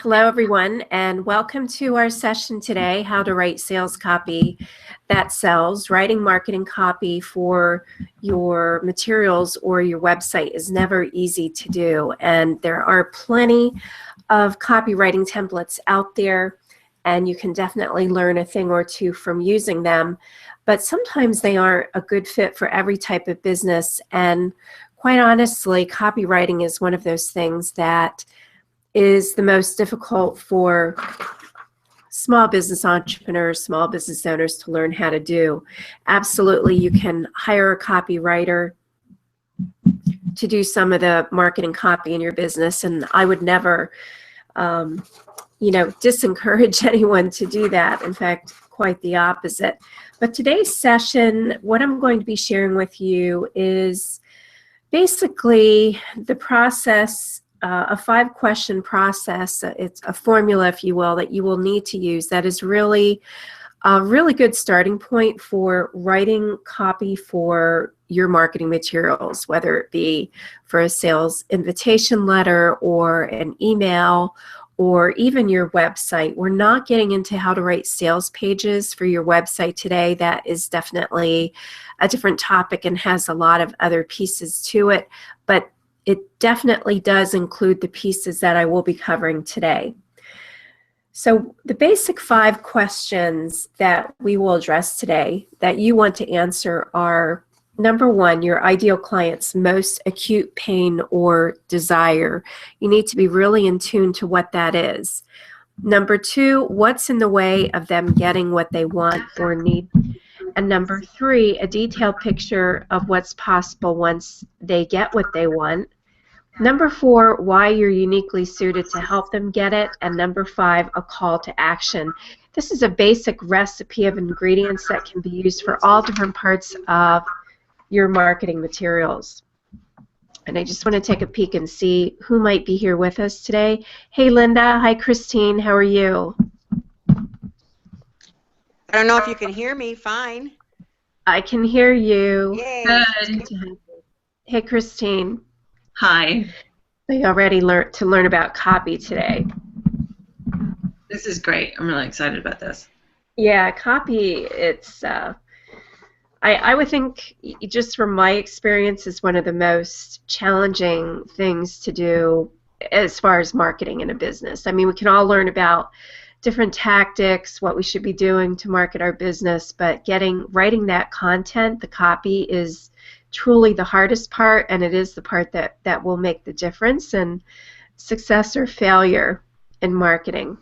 Hello, everyone, and welcome to our session today, How to Write Sales Copy That Sells. Writing marketing copy for your materials or your website is never easy to do, and there are plenty of copywriting templates out there, and you can definitely learn a thing or two from using them, but sometimes they aren't a good fit for every type of business, and quite honestly, copywriting is one of those things that is the most difficult for small business entrepreneurs, small business owners to learn how to do. Absolutely, you can hire a copywriter to do some of the marketing copy in your business, and I would never, disencourage anyone to do that. In fact, quite the opposite. But today's session, what I'm going to be sharing with you is basically the process, a 5-question process. It's a formula, if you will, that you will need to use that is really a really good starting point for writing copy for your marketing materials, whether it be for a sales invitation letter or an email or even your website. We're not getting into how to write sales pages for your website today. That is definitely a different topic and has a lot of other pieces to it, but it definitely does include the pieces that I will be covering today. So the basic 5 questions that we will address today that you want to answer are: number 1, your ideal client's most acute pain or desire. You need to be really in tune to what that is. Number 2, what's in the way of them getting what they want or need? And number 3, a detailed picture of what's possible once they get what they want. Number 4, why you're uniquely suited to help them get it. And number 5, a call to action. This is a basic recipe of ingredients that can be used for all different parts of your marketing materials. And I just want to take a peek and see who might be here with us today. Hey, Linda. Hi, Christine. How are you? I don't know if you can hear me. Fine. I can hear you. Yay. Good. Hey, Christine. Hi. So you already learned to learn about copy today. This is great. I'm really excited about this. Yeah, copy, it's, I would think, just from my experience, is one of the most challenging things to do as far as marketing in a business. I mean, we can all learn about different tactics, what we should be doing to market our business, but writing that content, the copy, is truly the hardest part, and it is the part that will make the difference in success or failure in marketing.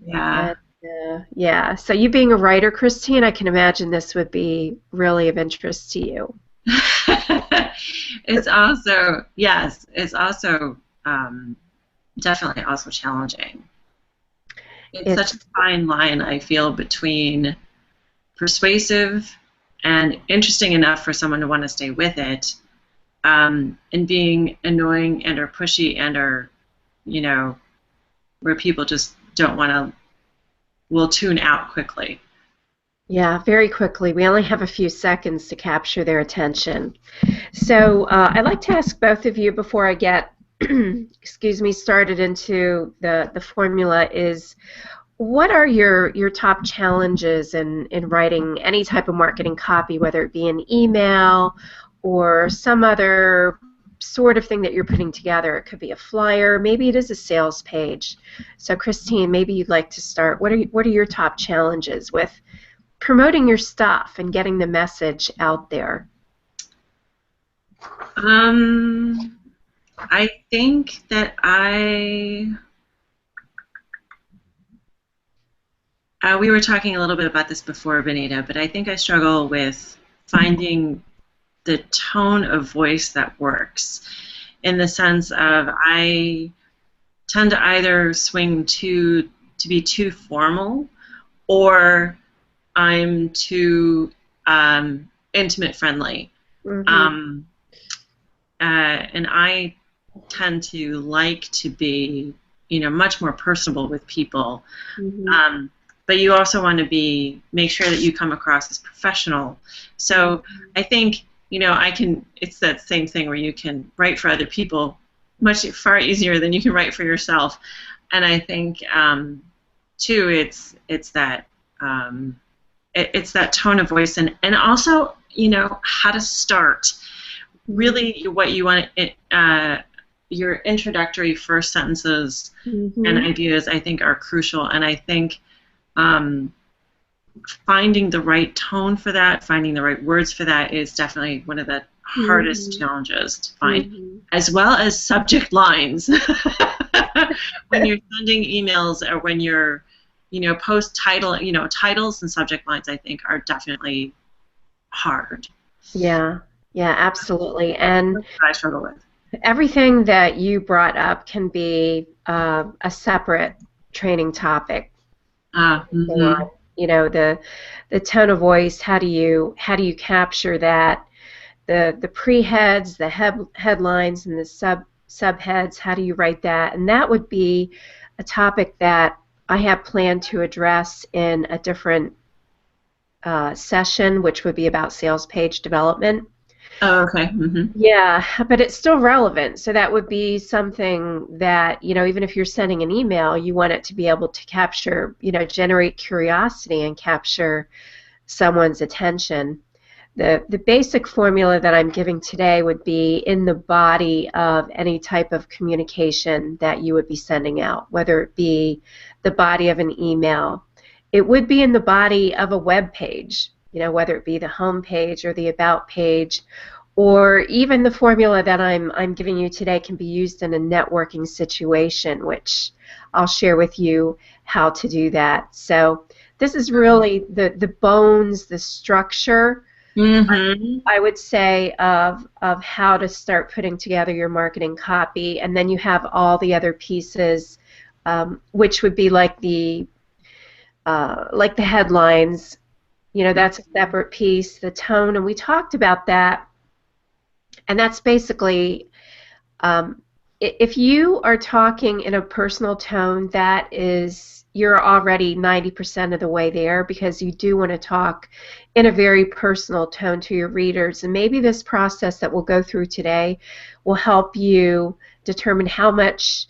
Yeah. And, yeah. So you being a writer, Christine, I can imagine this would be really of interest to you. It's also, yes, it's also definitely also challenging. It's such a fine line, I feel, between persuasive and interesting enough for someone to want to stay with it, and being annoying and or pushy and or, where people just don't want to, will tune out quickly. Yeah, very quickly. We only have a few seconds to capture their attention. So I'd like to ask both of you before I get, excuse me, started into the formula is, what are your top challenges in writing any type of marketing copy, whether it be an email or some other sort of thing that you're putting together? It could be a flyer, maybe it is a sales page. So Christine, maybe you'd like to start. What are your top challenges with promoting your stuff and getting the message out there? I think that we were talking a little bit about this before, Benita, but I think I struggle with finding the tone of voice that works, in the sense of I tend to either swing to be too formal, or I'm too intimate friendly. Mm-hmm. And I tend to like to be, much more personable with people. Mm-hmm. But you also want to make sure that you come across as professional. So I think, it's that same thing where you can write for other people far easier than you can write for yourself. And I think too, it's that it's that tone of voice, and also, you know, how to start. Really, what you want your introductory first sentences and ideas, I think, are crucial. And I think finding the right tone for that, finding the right words for that, is definitely one of the hardest challenges to find, as well as subject lines. When you're sending emails, or when you're, you know, post title, you know, titles and subject lines, I think, are definitely hard. Yeah, absolutely. And That's what I struggle with. everything that you brought up can be a separate training topic. You know, the tone of voice. How do you capture that? The pre-heads, the headlines, and the subheads. How do you write that? And that would be a topic that I have planned to address in a different session, which would be about sales page development. Oh, okay. Yeah, but it's still relevant. So that would be something that, you know, even if you're sending an email, you want it to be able to capture, you know, generate curiosity and capture someone's attention. The basic formula that I'm giving today would be in the body of any type of communication that you would be sending out, whether it be the body of an email. It would be in the body of a web page, you know, whether it be the home page or the about page, or even the formula that I'm giving you today can be used in a networking situation, which I'll share with you how to do that. So this is really the bones, the structure, I would say, of how to start putting together your marketing copy. And then you have all the other pieces, which would be like the headlines. You know, that's a separate piece, the tone, and we talked about that. And that's basically, if you are talking in a personal tone, that is, you're already 90% of the way there, because you do want to talk in a very personal tone to your readers. And maybe this process that we'll go through today will help you determine how much,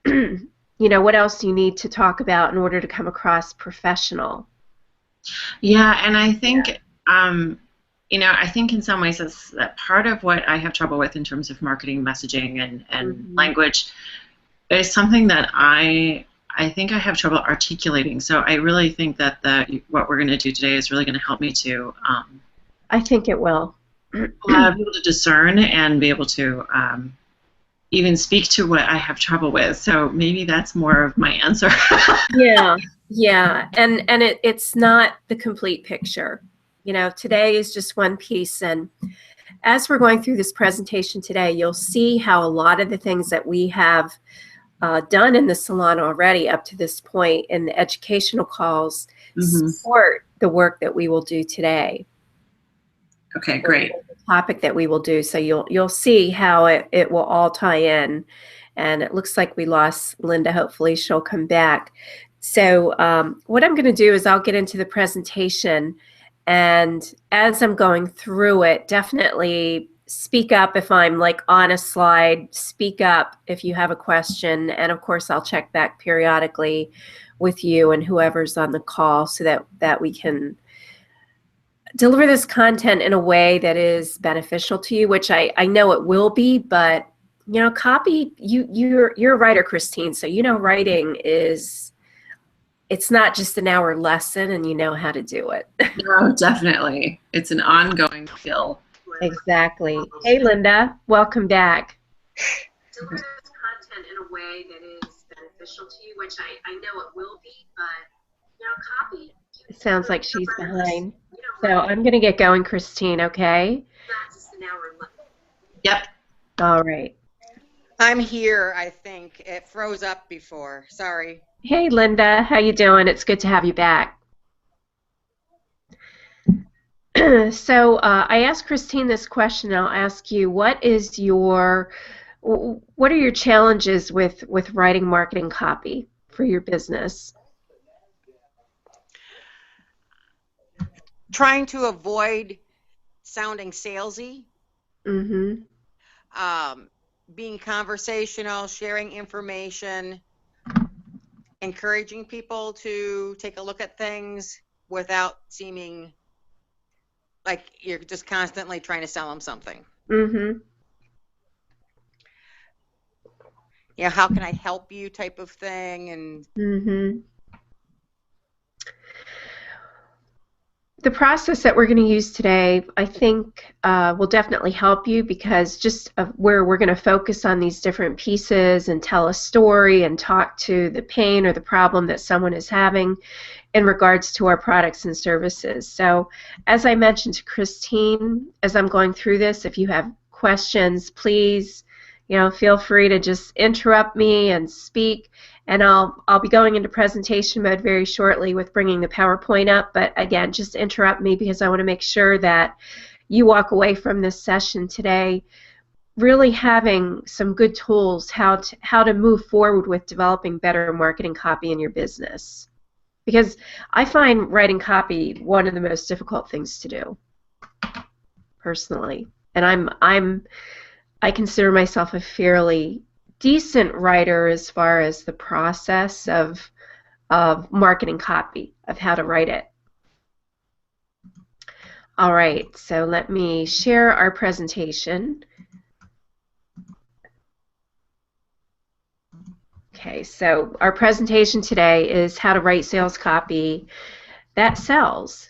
you know, what else you need to talk about in order to come across professional. Yeah, and I think, you know, I think in some ways that's that part of what I have trouble with in terms of marketing messaging and language is something that I think I have trouble articulating. So I really think that what we're going to do today is really going to help me to I think it will. Be able to discern and be able to even speak to what I have trouble with. So maybe that's more of my answer. Yeah, and it's not the complete picture. You know, today is just one piece, and as we're going through this presentation today, you'll see how a lot of the things that we have done in the salon already up to this point in the educational calls support the work that we will do today. Okay, great. The topic that we will do. So you'll see how it will all tie in. And it looks like we lost Linda. Hopefully she'll come back. So what I'm going to do is I'll get into the presentation, and as I'm going through it, definitely speak up if I'm like on a slide, speak up if you have a question, and of course I'll check back periodically with you and whoever's on the call so that we can deliver this content in a way that is beneficial to you, which I know it will be. But you know, copy, you're a writer, Christine, so you know writing is, it's not just an hour lesson and you know how to do it. No, definitely. It's an ongoing skill. Exactly. Hey, Linda, welcome back. Deliver this content in a way that is beneficial to you, which I know it will be, but you know, copy. It sounds like she's behind. So I'm going to get going, Christine, okay? Not just an hour lesson. Yep. All right. I'm here, I think. It froze up before. Sorry. Hey, Linda. How you doing? It's good to have you back. So I asked Christine this question, and I'll ask you, what are your challenges with writing marketing copy for your business? Trying to avoid sounding salesy. Being conversational, sharing information, encouraging people to take a look at things without seeming like you're just constantly trying to sell them something. Mm-hmm. Yeah, how can I help you type of thing. And Mm-hmm. The process that we're going to use today, I think, will definitely help you, because just where we're going to focus on these different pieces and tell a story and talk to the pain or the problem that someone is having in regards to our products and services. So as I mentioned to Christine, as I'm going through this, if you have questions, please, feel free to just interrupt me and speak. And I'll be going into presentation mode very shortly with bringing the PowerPoint up. But again, just interrupt me, because I want to make sure that you walk away from this session today really having some good tools how to move forward with developing better marketing copy in your business. Because I find writing copy one of the most difficult things to do, personally. And I consider myself a fairly decent writer as far as the process of marketing copy, of how to write it. All right, so let me share our presentation. Okay, so our presentation today is how to write sales copy that sells.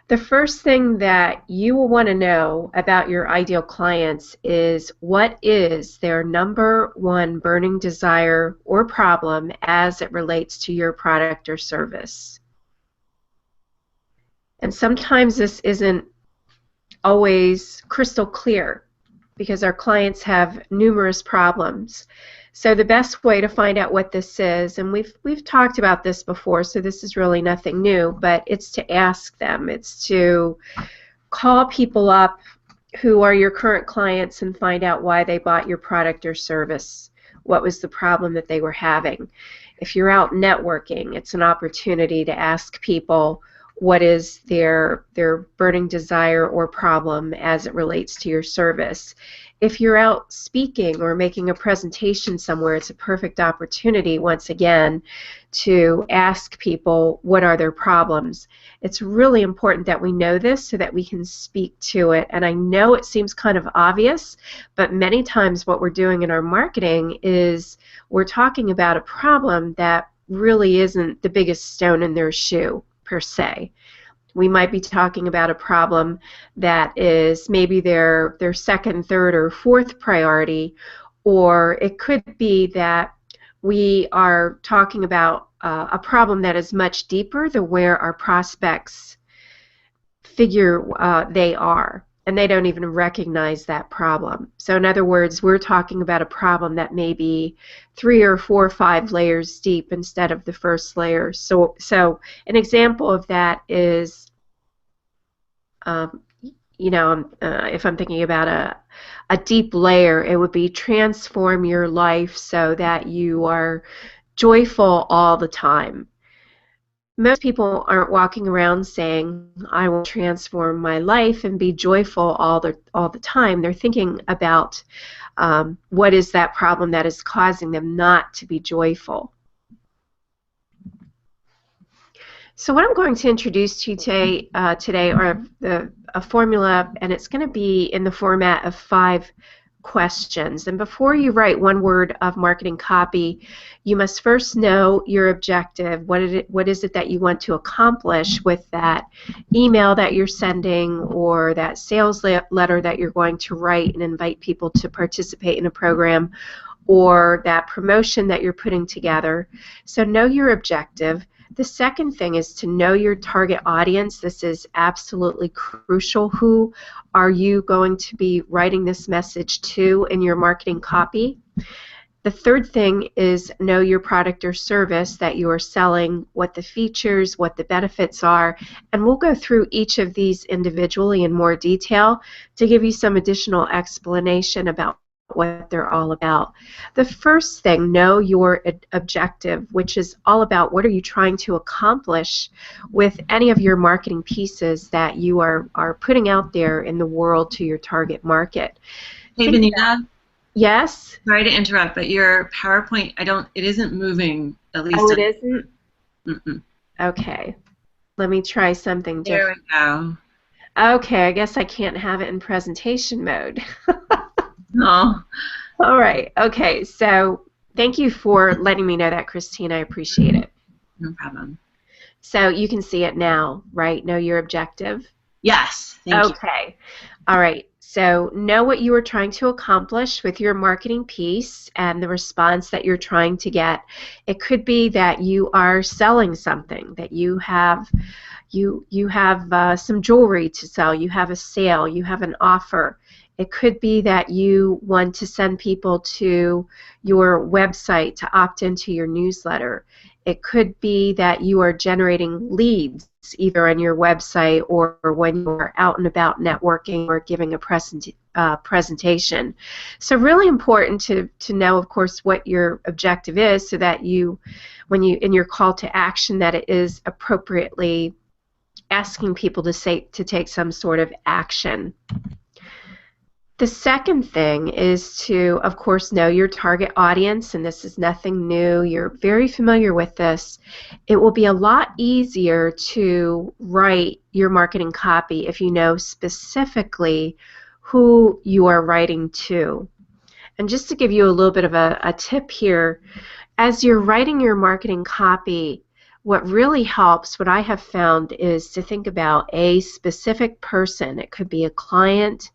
The first thing that you will want to know about your ideal clients is, what is their number one burning desire or problem as it relates to your product or service? And sometimes this isn't always crystal clear, because our clients have numerous problems. So the best way to find out what this is, and we've talked about this before, so this is really nothing new, but it's to ask them. It's to call people up who are your current clients and find out why they bought your product or service. What was the problem that they were having? If you're out networking, it's an opportunity to ask people what is their burning desire or problem as it relates to your service. If you're out speaking or making a presentation somewhere, it's a perfect opportunity, once again, to ask people what are their problems. It's really important that we know this so that we can speak to it. And I know it seems kind of obvious, but many times what we're doing in our marketing is we're talking about a problem that really isn't the biggest stone in their shoe, per se. We might be talking about a problem that is maybe their second, third, or fourth priority, or it could be that we are talking about a problem that is much deeper than where our prospects figure they are, and they don't even recognize that problem. So in other words, we're talking about a problem that may be 3 or 4 or 5 layers deep instead of the first layer. So an example of that is, if I'm thinking about a deep layer, it would be transform your life so that you are joyful all the time. Most people aren't walking around saying, I will transform my life and be joyful all the time. They're thinking about what is that problem that is causing them not to be joyful. So what I'm going to introduce to you today are a formula, and it's going to be in the format of 5 questions. And before you write one word of marketing copy, you must first know your objective. What is it that you want to accomplish with that email that you're sending, or that sales letter that you're going to write and invite people to participate in a program, or that promotion that you're putting together. So know your objective. The second thing is to know your target audience. This is absolutely crucial. Who are you going to be writing this message to in your marketing copy? The third thing is know your product or service that you are selling, what the features, what the benefits are, and we'll go through each of these individually in more detail to give you some additional explanation about what they're all about. The first thing, know your objective, which is all about what are you trying to accomplish with any of your marketing pieces that you are putting out there in the world to your target market. Hey, Benita. Yes? Sorry to interrupt, but your PowerPoint, it isn't moving At least Oh, it isn't? mm-mm. Okay. Let me try something There different. we go. Okay, I guess I can't have it in presentation mode. No. All right. Okay. So thank you for letting me know that, Christine. I appreciate it. No problem. So you can see it now, right? Know your objective? Yes. Thank you. Okay. All right. So know what you are trying to accomplish with your marketing piece and the response that you're trying to get. It could be that you are selling something, that you have some jewelry to sell, you have a sale, you have an offer. It could be that you want to send people to your website to opt into your newsletter. It could be that you are generating leads either on your website or when you're out and about networking or giving a presentation. So really important to know, of course, what your objective is so that you, when you in your call to action, that it is appropriately asking people to take some sort of action. The second thing is to, of course, know your target audience, and this is nothing new. You're very familiar with this. It will be a lot easier to write your marketing copy if you know specifically who you are writing to. And just to give you a little bit of a tip here, as you're writing your marketing copy, what really helps, what I have found, is to think about a specific person. It could be a client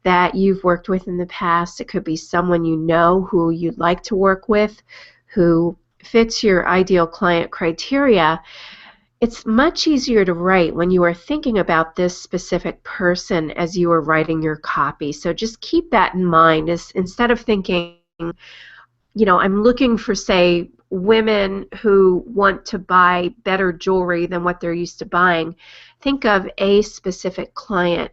that you've worked with in the past. It could be someone you know who you'd like to work with, who fits your ideal client criteria. It's much easier to write when you are thinking about this specific person as you are writing your copy. So just keep that in mind. Instead of thinking, I'm looking for, say, women who want to buy better jewelry than what they're used to buying, think of a specific client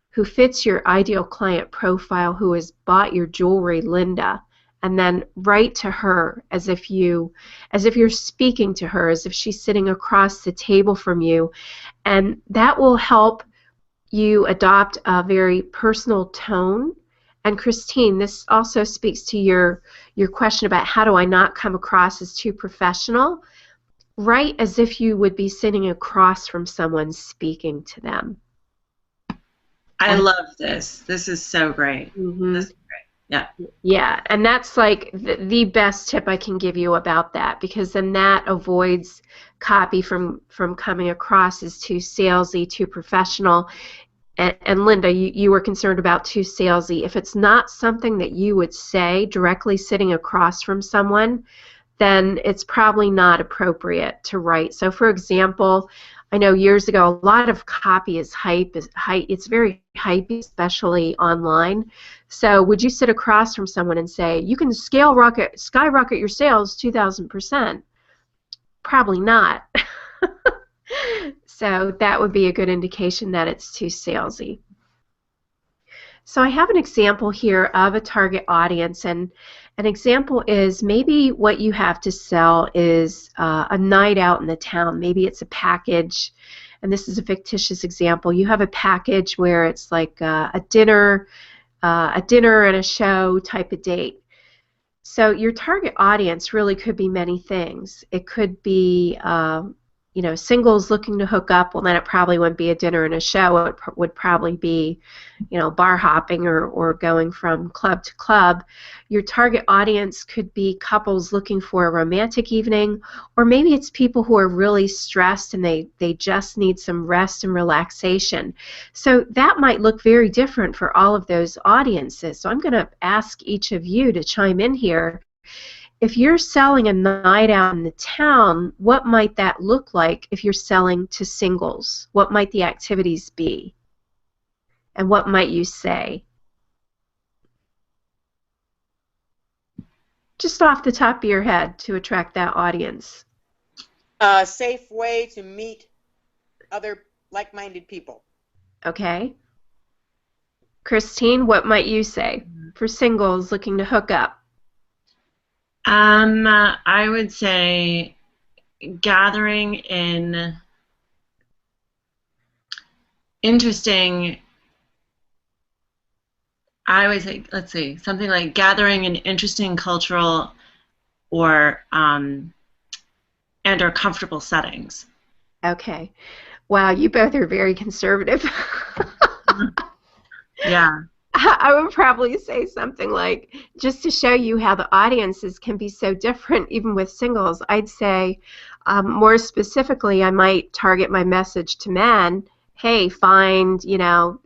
who fits your ideal client profile, who has bought your jewelry, Linda, and then write to her as if you're speaking to her, as if she's sitting across the table from you, and that will help you adopt a very personal tone. And Christine, this also speaks to your question about how do I not come across as too professional. Write as if you would be sitting across from someone speaking to them. I love this. This is so great. Mm-hmm. This is great. Yeah. Yeah, and that's like the best tip I can give you about that, because then that avoids copy from coming across as too salesy, too professional. And Linda, you were concerned about too salesy. If it's not something that you would say directly sitting across from someone, then it's probably not appropriate to write. So for example, I know years ago a lot of copy is hype. It's very hypey, especially online. So would you sit across from someone and say, you can skyrocket your sales 2,000%? Probably not. So that would be a good indication that it's too salesy. So I have an example here of a target audience, and an example is maybe what you have to sell is a night out in the town. Maybe it's a package, and this is a fictitious example. You have a package where it's like a dinner and a show type of date. So your target audience really could be many things. It could be singles looking to hook up. Well, then it probably wouldn't be a dinner and a show. It would probably be, bar hopping or going from club to club. Your target audience could be couples looking for a romantic evening, or maybe it's people who are really stressed and they just need some rest and relaxation. So that might look very different for all of those audiences. So I'm going to ask each of you to chime in here. If you're selling a night out in the town, what might that look like if you're selling to singles? What might the activities be? And what might you say? Just off the top of your head to attract that audience. A safe way to meet other like-minded people. Okay. Christine, what might you say for singles looking to hook up? I would say gathering in interesting, I would say, let's see, something like gathering an interesting cultural or and or comfortable settings. Okay. Wow, you both are very conservative. Yeah. I would probably say something like, just to show you how the audiences can be so different even with singles, I'd say more specifically, I might target my message to men. Hey, find,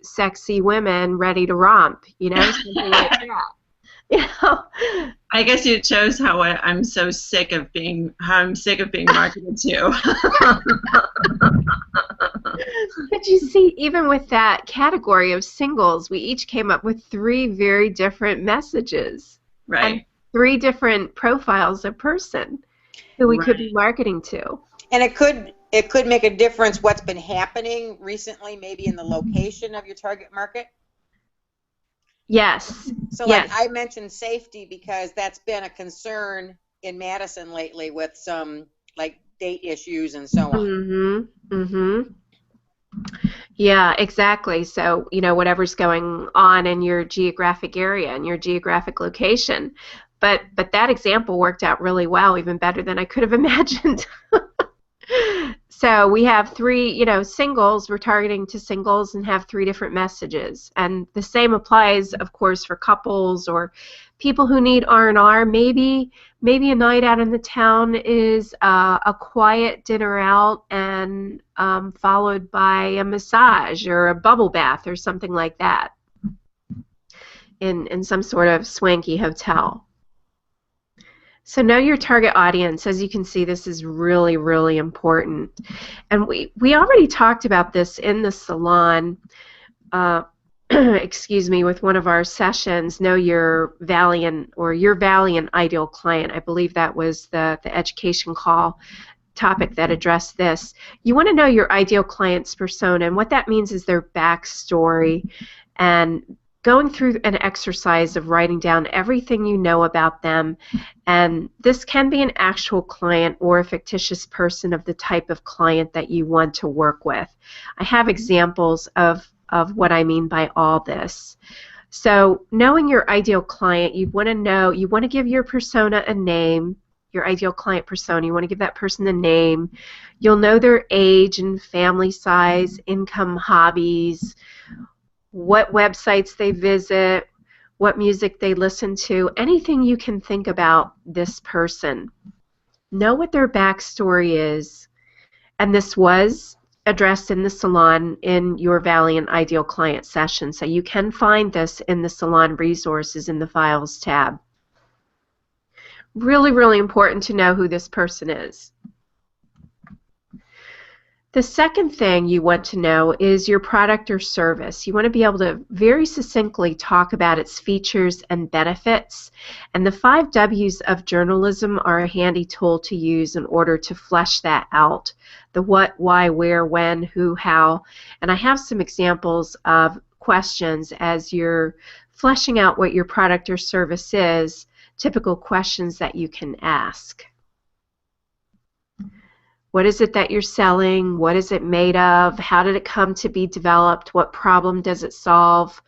sexy women ready to romp, something like that. I guess it shows how I'm sick of being marketed to. But you see, even with that category of singles, we each came up with 3 very different messages. Right. And 3 different profiles of person who we could be marketing to. And it could make a difference what's been happening recently, maybe in the location of your target market. Yes. So yes. like I mentioned safety because that's been a concern in Madison lately with some like date issues and so on. Yeah, exactly. So, whatever's going on in your geographic area and your geographic location. But that example worked out really well, even better than I could have imagined. So we have 3, singles. We're targeting to singles and have 3 different messages. And the same applies, of course, for couples or people who need R&R. Maybe a night out in the town is a quiet dinner out and followed by a massage or a bubble bath or something like that in some sort of swanky hotel. So know your target audience. As you can see, this is really, really important. And we already talked about this in the salon, excuse me, with one of our sessions, Know Your Valiant or Your Valiant Ideal Client. I believe that was the education call topic that addressed this. You want to know your ideal client's persona, and what that means is their backstory and going through an exercise of writing down everything you know about them. And this can be an actual client or a fictitious person of the type of client that you want to work with. I have examples of what I mean by all this. So knowing your ideal client, you want to give your persona a name, your ideal client persona. You want to give that person a name. You'll know their age and family size, income, hobbies, what websites they visit, what music they listen to, anything you can think about this person. Know what their backstory is. And this was addressed in the salon in Your Valiant Ideal Client session. So you can find this in the salon resources in the Files tab. Really, really important to know who this person is. The second thing you want to know is your product or service. You want to be able to very succinctly talk about its features and benefits. And the 5 W's of journalism are a handy tool to use in order to flesh that out. The what, why, where, when, who, how. And I have some examples of questions as you're fleshing out what your product or service is, typical questions that you can ask. What is it that you're selling? What is it made of? How did it come to be developed? What problem does it solve?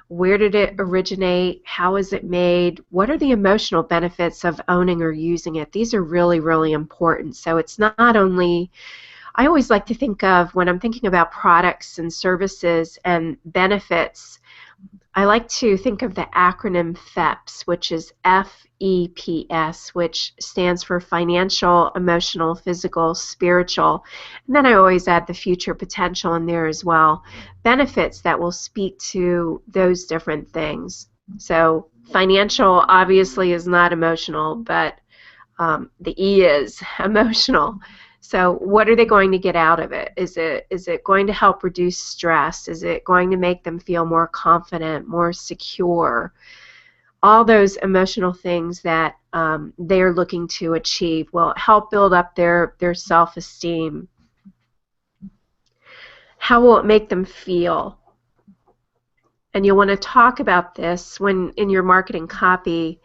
Where did it originate? How is it made? What are the emotional benefits of owning or using it? These are really, really important. So it's not only, I always like to think of, when I'm thinking about products and services and benefits, I like to think of the acronym FEPS, which is FEPS, which stands for financial, emotional, physical, spiritual. And then I always add the future potential in there as well. Benefits that will speak to those different things. So financial obviously is not emotional, but the E is emotional. So what are they going to get out of it? Is it going to help reduce stress? Is it going to make them feel more confident, more secure? All those emotional things that they're looking to achieve will help build up their self-esteem. How will it make them feel? And you'll want to talk about this when in your marketing copy.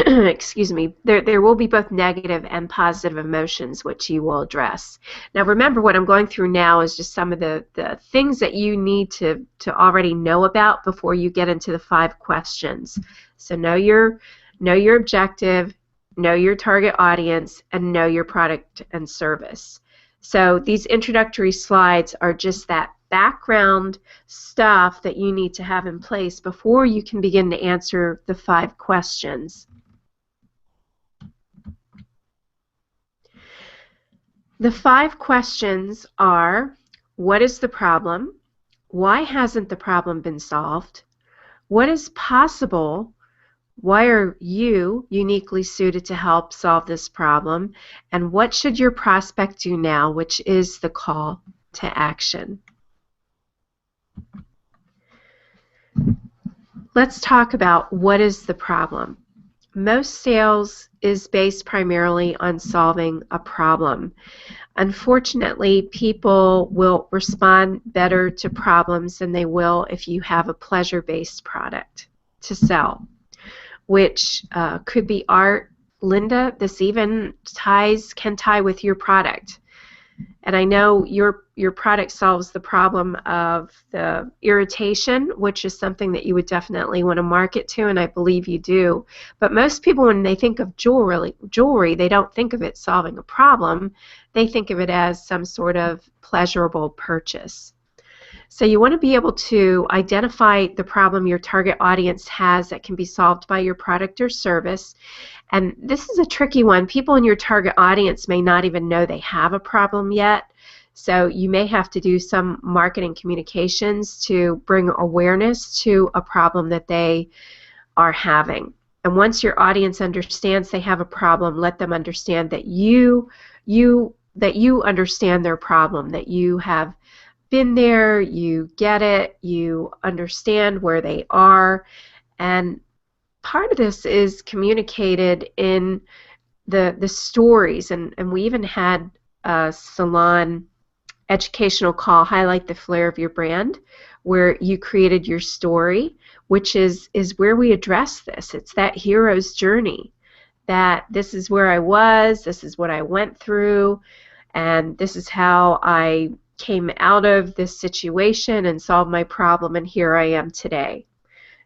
Excuse me, there will be both negative and positive emotions which you will address. Now remember, what I'm going through now is just some of the things that you need to already know about before you get into the 5 questions. So know your objective, know your target audience, and know your product and service. So these introductory slides are just that background stuff that you need to have in place before you can begin to answer the 5 questions. The 5 questions are: what is the problem? Why hasn't the problem been solved? What is possible? Why are you uniquely suited to help solve this problem? And what should your prospect do now, which is the call to action. Let's talk about what is the problem. Most sales is based primarily on solving a problem. Unfortunately, people will respond better to problems than they will if you have a pleasure-based product to sell, which could be art. Linda, this even can tie with your product. And I know your product solves the problem of the irritation, which is something that you would definitely want to market to, and I believe you do. But most people, when they think of jewelry, they don't think of it solving a problem. They think of it as some sort of pleasurable purchase. So you want to be able to identify the problem your target audience has that can be solved by your product or service. And this is a tricky one. People in your target audience may not even know they have a problem yet. So you may have to do some marketing communications to bring awareness to a problem that they are having. And once your audience understands they have a problem, let them understand that you understand their problem, that you have been there, you get it, you understand where they are. And part of this is communicated in the stories, and we even had a salon educational call, Highlight the Flair of Your Brand, where you created your story, which is where we address this. It's that hero's journey, that this is where I was, this is what I went through, and this is how I came out of this situation and solved my problem, and here I am today.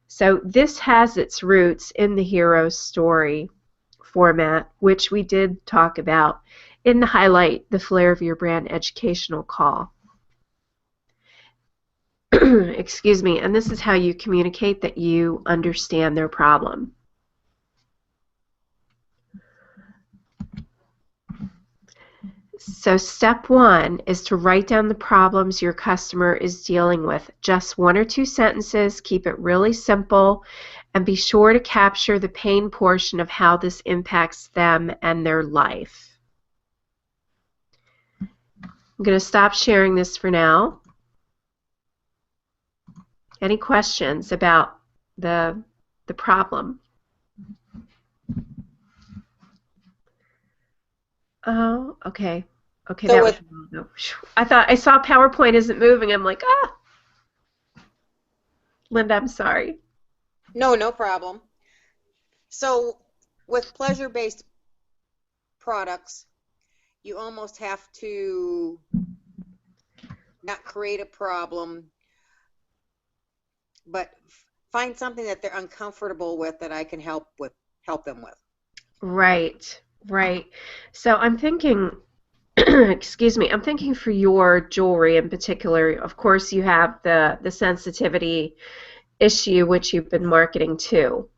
So this has its roots in the hero story format, which we did talk about in the Highlight the Flair of Your Brand educational call. Excuse me, and this is how you communicate that you understand their problem. So step 1 is to write down the problems your customer is dealing with. Just 1 or 2 sentences, keep it really simple, and be sure to capture the pain portion of how this impacts them and their life. I'm going to stop sharing this for now. Any questions about the problem? Oh, okay. Okay, So that was, I saw PowerPoint isn't moving. I'm like, ah. Linda, I'm sorry. No problem. So with pleasure-based products, you almost have to not create a problem, but find something that they're uncomfortable with that I can help them with. Right, right. So I'm thinking, excuse me, I'm thinking for your jewelry in particular, of course you have the sensitivity issue, which you've been marketing to.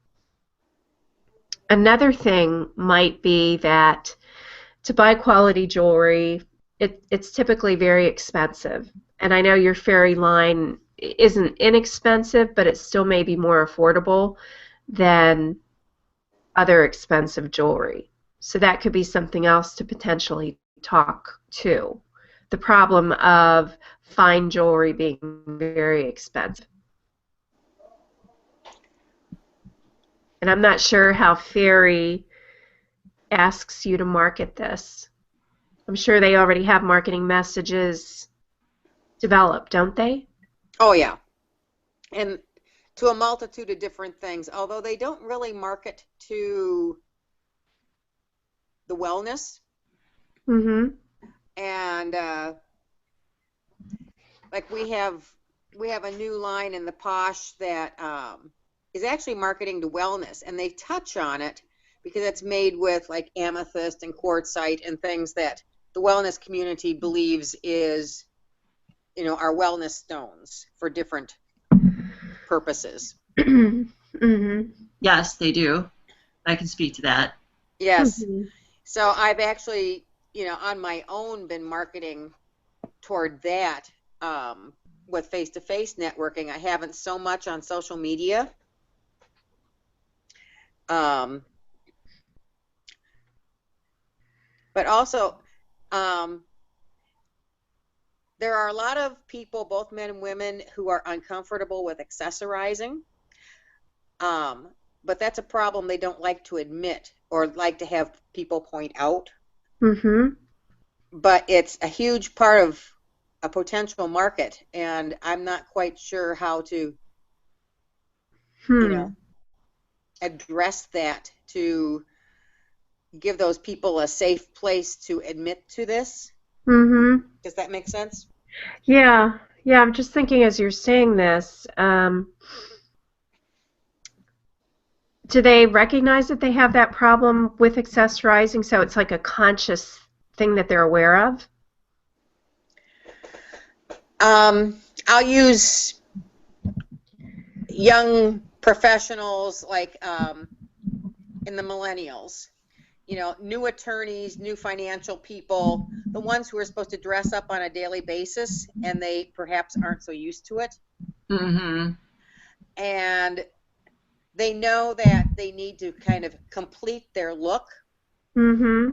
Another thing might be that to buy quality jewelry, it's typically very expensive. And I know your fairy line isn't inexpensive, but it still may be more affordable than other expensive jewelry. So that could be something else to potentially talk to. The problem of fine jewelry being very expensive. And I'm not sure how Fairy asks you to market this. I'm sure they already have marketing messages developed, don't they? Oh, yeah. And to a multitude of different things, although they don't really market to the wellness. Mm-hmm. And like we have a new line in the Posh that is actually marketing to wellness, and they touch on it, because it's made with like amethyst and quartzite and things that the wellness community believes is, our wellness stones for different purposes. Mm-hmm. Yes, they do. I can speak to that. Yes. Mm-hmm. So I've actually, on my own been marketing toward that with face-to-face networking. I haven't so much on social media. But also, there are a lot of people, both men and women, who are uncomfortable with accessorizing. But that's a problem they don't like to admit or like to have people point out. Mm-hmm. But it's a huge part of a potential market, and I'm not quite sure how to, address that to give those people a safe place to admit to this. Mm-hmm. Does that make sense? Yeah. Yeah, I'm just thinking as you're saying this, do they recognize that they have that problem with accessorizing, so it's like a conscious thing that they're aware of? I'll use young professionals like in the millennials, new attorneys, new financial people, the ones who are supposed to dress up on a daily basis, and they perhaps aren't so used to it. Mm-hmm. And they know that they need to kind of complete their look. Mm-hmm.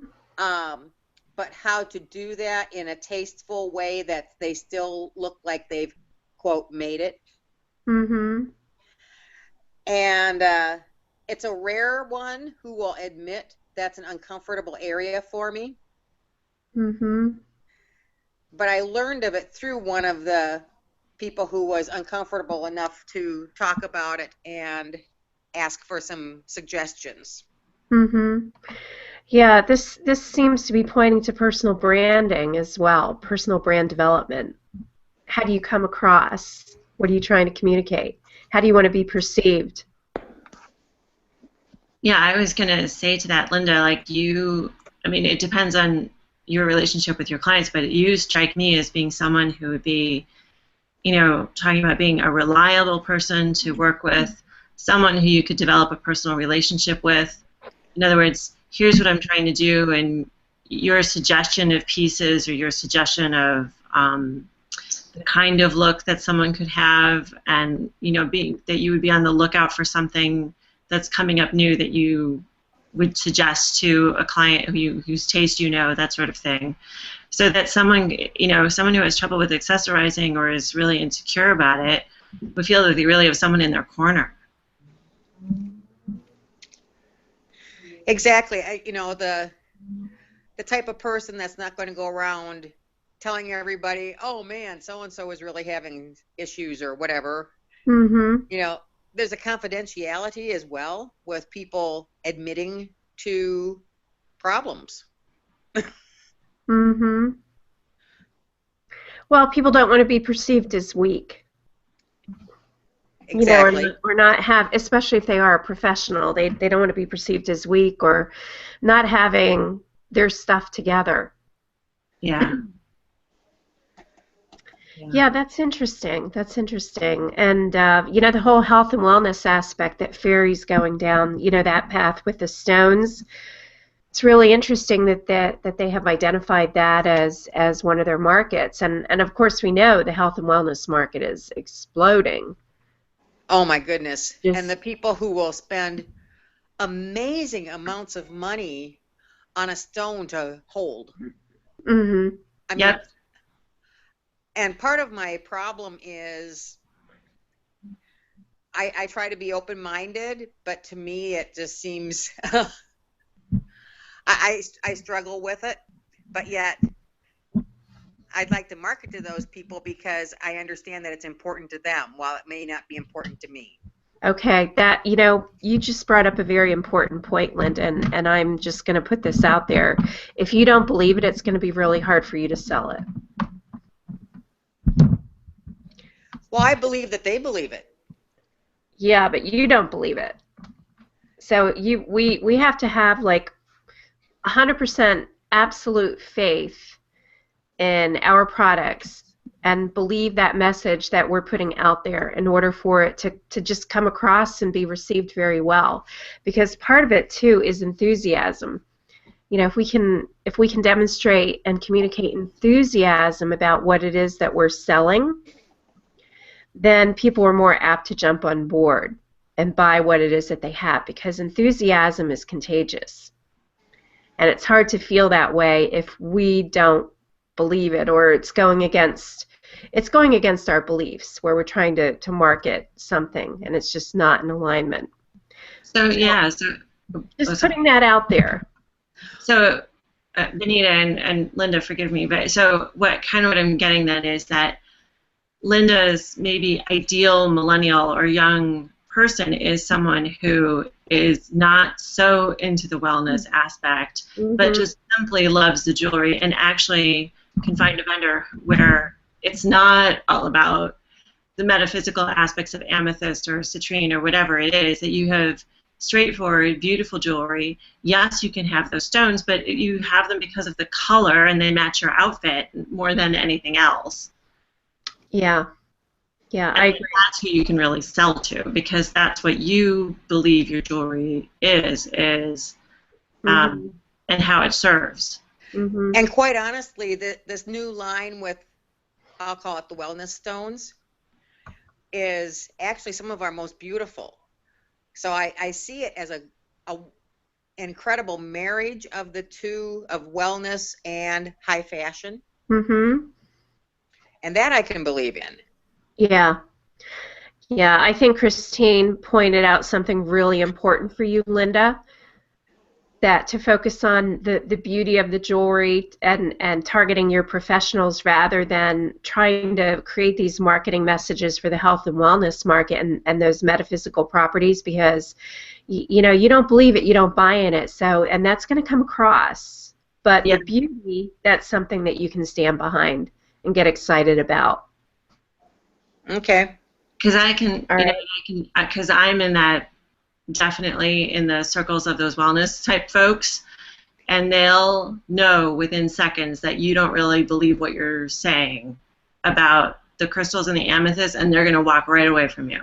But how to do that in a tasteful way that they still look like they've, quote, made it. Mm-hmm. And it's a rare one who will admit that's an uncomfortable area for me. Mm-hmm. But I learned of it through one of the people who was uncomfortable enough to talk about it and ask for some suggestions. Mm-hmm. Yeah, this seems to be pointing to personal branding as well, personal brand development. How do you come across? What are you trying to communicate? How do you want to be perceived? Yeah, I was going to say to that, Linda, it depends on your relationship with your clients, but you strike me as being someone who would be, talking about being a reliable person to work with, someone who you could develop a personal relationship with. In other words, here's what I'm trying to do, and your suggestion of pieces or your suggestion of the kind of look that someone could have, and that you would be on the lookout for something that's coming up new that you would suggest to a client whose taste that sort of thing. So that someone who has trouble with accessorizing or is really insecure about it would feel that they really have someone in their corner. Exactly. The type of person that's not going to go around telling everybody, oh man, so-and-so is really having issues or whatever. Mm-hmm. There's a confidentiality as well with people admitting to problems. Mm-hmm. Well, people don't want to be perceived as weak. Exactly. Or not have, especially if they are a professional, they don't want to be perceived as weak or not having their stuff together. Yeah. Yeah, that's interesting. That's interesting. And, the whole health and wellness aspect that Fairy's going down, that path with the stones, it's really interesting that they have identified that as one of their markets. And of course, we know the health and wellness market is exploding. Oh, my goodness. Just, and the people who will spend amazing amounts of money on a stone to hold. Mm-hmm. I mean, yep. And part of my problem is I try to be open-minded, but to me it just seems I struggle with it, but yet I'd like to market to those people because I understand that it's important to them while it may not be important to me. Okay, that, you just brought up a very important point, Linda, and I'm just going to put this out there. If you don't believe it, it's going to be really hard for you to sell it. Well, I believe that they believe it. Yeah, but you don't believe it. So we have to have like 100% absolute faith in our products and believe that message that we're putting out there in order for it to just come across and be received very well. Because part of it too is enthusiasm. You know, if we can demonstrate and communicate enthusiasm about what it is that we're selling, then people are more apt to jump on board and buy what it is that they have, because enthusiasm is contagious. And it's hard to feel that way if we don't believe it, or it's going against our beliefs, where we're trying to market something and it's just not in alignment. So yeah, Just putting that out there. So Benita and Linda, forgive me, but so what I'm getting then is that Linda's maybe ideal millennial or young person is someone who is not so into the wellness aspect, but just simply loves the jewelry and actually can find a vendor where it's not all about the metaphysical aspects of amethyst or citrine or whatever it is, that you have straightforward, beautiful jewelry. Yes, you can have those stones, but you have them because of the color and they match your outfit more than anything else. Yeah. Yeah, I agree. That's who you can really sell to, because that's what you believe your jewelry is, and how it serves. And quite honestly, this new line with, I'll call it the wellness stones, is actually some of our most beautiful. So I see it as a incredible marriage of the two, of wellness and high fashion. And that I can believe in. Yeah. Yeah, I think Christine pointed out something really important for you, Linda, that to focus on the beauty of the jewelry and targeting your professionals rather than trying to create these marketing messages for the health and wellness market and those metaphysical properties, because you know, you don't believe it, you don't buy in it, so, and that's going to come across. But the beauty, that's something that you can stand behind and get excited about. Okay. Because because I'm in that, definitely in the circles of those wellness type folks, and they'll know within seconds that you don't really believe what you're saying about the crystals and the amethyst, and they're going to walk right away from you.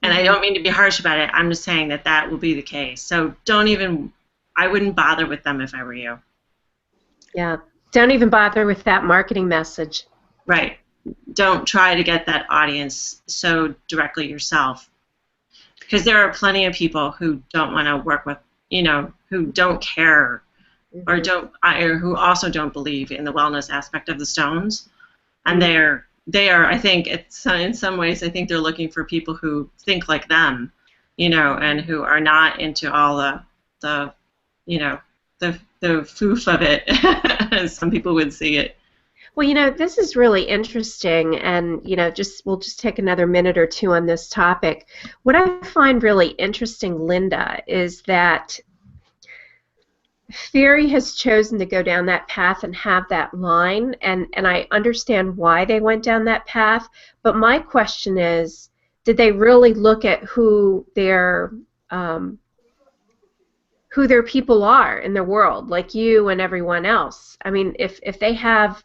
And I don't mean to be harsh about it. I'm just saying that will be the case. So I wouldn't bother with them if I were you. Yeah. Don't even bother with that marketing message. Right. Don't try to get that audience so directly yourself. Because there are plenty of people who don't want to work with, who don't care or who also don't believe in the wellness aspect of the stones. And they are, I think, in some ways, I think they're looking for people who think like them, and who are not into all the foof of it, as some people would see it. Well, this is really interesting, and we'll just take another minute or two on this topic. What I find really interesting, Linda, is that Fairy has chosen to go down that path and have that line, and I understand why they went down that path, but my question is, did they really look at who their people are in the world, like you and everyone else? I mean, if they have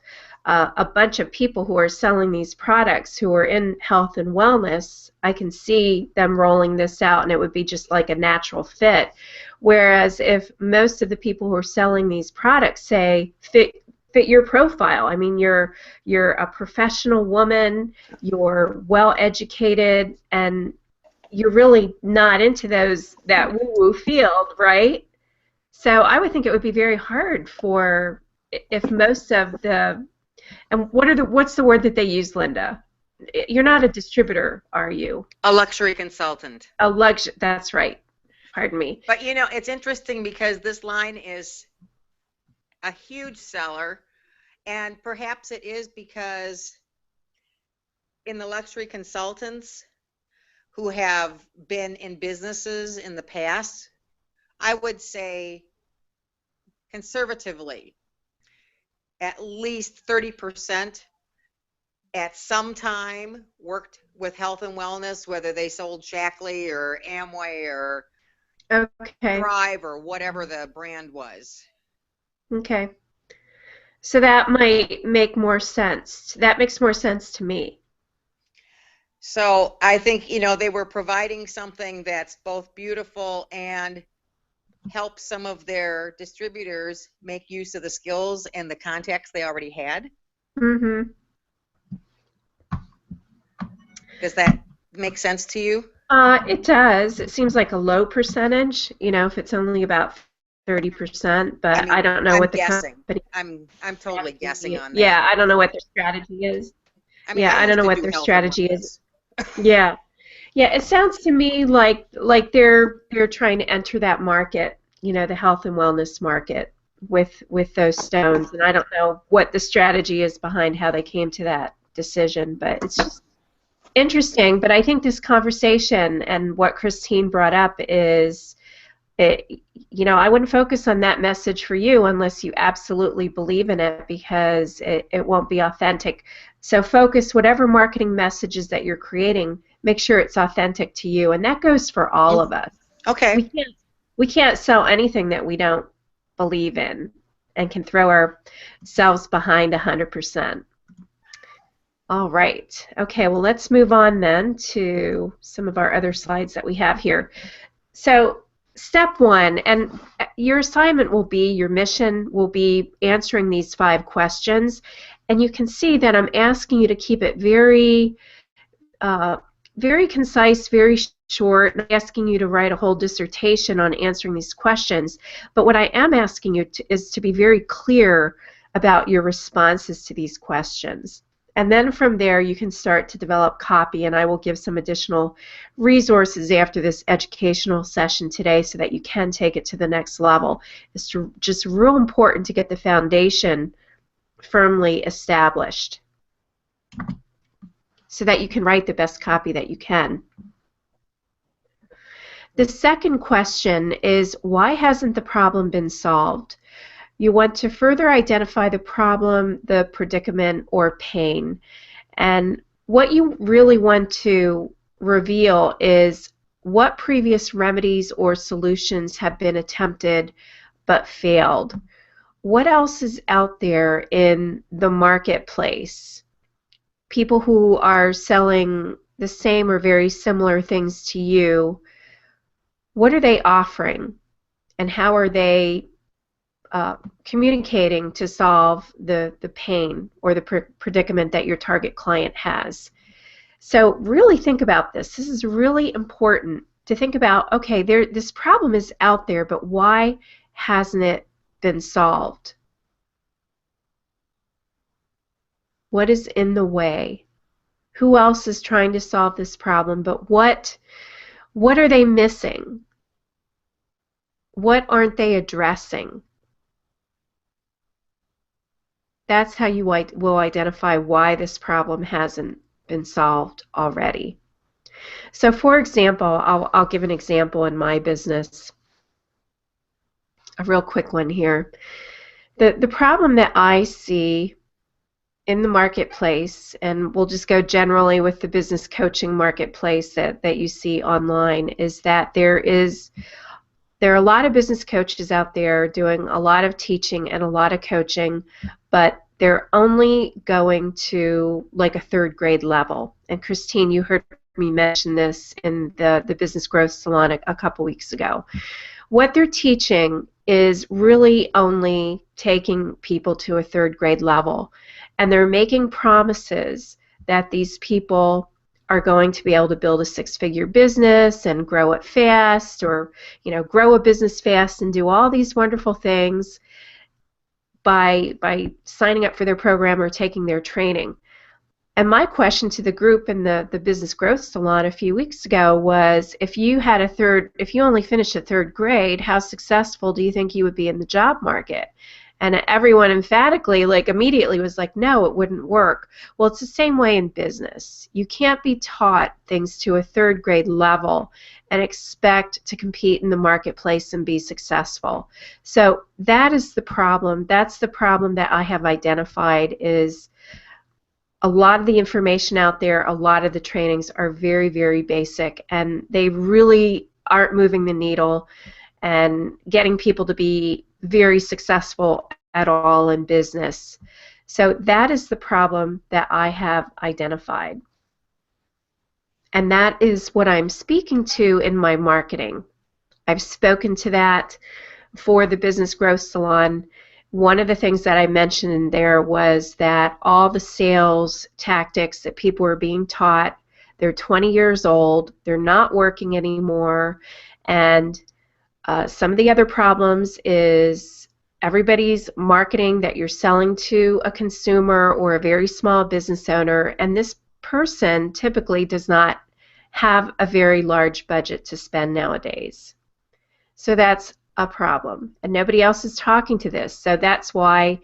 a bunch of people who are selling these products who are in health and wellness, I can see them rolling this out and it would be just like a natural fit. Whereas if most of the people who are selling these products say fit your profile, I mean, you're a professional woman, you're well educated, and you're really not into that woo-woo field, right? So I would think it would be very hard if most of the, and what's the word that they use, Linda? You're not a distributor, are you? A luxury consultant. That's right. Pardon me. But it's interesting because this line is a huge seller, and perhaps it is because in the luxury consultants who have been in businesses in the past, I would say conservatively, at least 30% at some time worked with health and wellness, whether they sold Shackley or Amway or Okay. Thrive or whatever the brand was. Okay. So that might make more sense. That makes more sense to me. So I think, they were providing something that's both beautiful and help some of their distributors make use of the skills and the contacts they already had. Mm-hmm. Does that make sense to you? It does. It seems like a low percentage, if it's only about 30%, but I don't know I'm what the guessing. company. I'm totally guessing on that. Yeah, I don't know what their strategy is. I don't know what their strategy is. Yeah. Yeah, it sounds to me like they're trying to enter that market, the health and wellness market with those stones, and I don't know what the strategy is behind how they came to that decision, but it's just interesting. But I think this conversation and what Christine brought up is, I wouldn't focus on that message for you unless you absolutely believe in it, because it won't be authentic. So focus whatever marketing messages that you're creating, make sure it's authentic to you, and that goes for all of us. Okay. We can't sell anything that we don't believe in and can throw ourselves behind 100%. All right. Okay, well, let's move on then to some of our other slides that we have here. So step one, and your assignment will be, your mission will be answering these 5 questions. And you can see that I'm asking you to keep it very, very concise, very short. I'm asking you to write a whole dissertation on answering these questions. But what I am asking you is to be very clear about your responses to these questions. And then from there, you can start to develop copy, and I will give some additional resources after this educational session today so that you can take it to the next level. It's just real important to get the foundation firmly established so that you can write the best copy that you can. The second question is, why hasn't the problem been solved? You want to further identify the problem, the predicament, or pain. And what you really want to reveal is what previous remedies or solutions have been attempted but failed. What else is out there in the marketplace? People who are selling the same or very similar things to you, what are they offering? And how are they communicating to solve the pain or the predicament that your target client has? So really think about this. This is really important to think about, okay, this problem is out there, but why hasn't it been solved? What is in the way? Who else is trying to solve this problem, but what are they missing? What aren't they addressing? That's how you will identify why this problem hasn't been solved already. So for example, I'll give an example in my business, a real quick one here. The problem that I see in the marketplace, and we'll just go generally with the business coaching marketplace that you see online, is that there are a lot of business coaches out there doing a lot of teaching and a lot of coaching, but they're only going to like a 3rd grade level. And Christine, you heard me mention this in the Business Growth Salon a couple weeks ago. What they're teaching is really only taking people to a 3rd grade level, and they're making promises that these people are going to be able to build a 6-figure business and grow it fast, or grow a business fast and do all these wonderful things by signing up for their program or taking their training. And my question to the group in the Business Growth Salon a few weeks ago was, if you only finished a 3rd grade, how successful do you think you would be in the job market? And everyone emphatically, immediately was like, no, it wouldn't work. Well, it's the same way in business. You can't be taught things to a 3rd grade level and expect to compete in the marketplace and be successful. So that is the problem. That's the problem that I have identified, is a lot of the information out there, a lot of the trainings are very, very basic, and they really aren't moving the needle and getting people to be very successful at all in business. So that is the problem that I have identified. And that is what I'm speaking to in my marketing. I've spoken to that for the Business Growth Salon. One of the things that I mentioned in there was that all the sales tactics that people were being taught, they're 20 years old, they're not working anymore, and some of the other problems is everybody's marketing that you're selling to a consumer or a very small business owner, and this person typically does not have a very large budget to spend nowadays. So that's a problem, and nobody else is talking to this. So that's why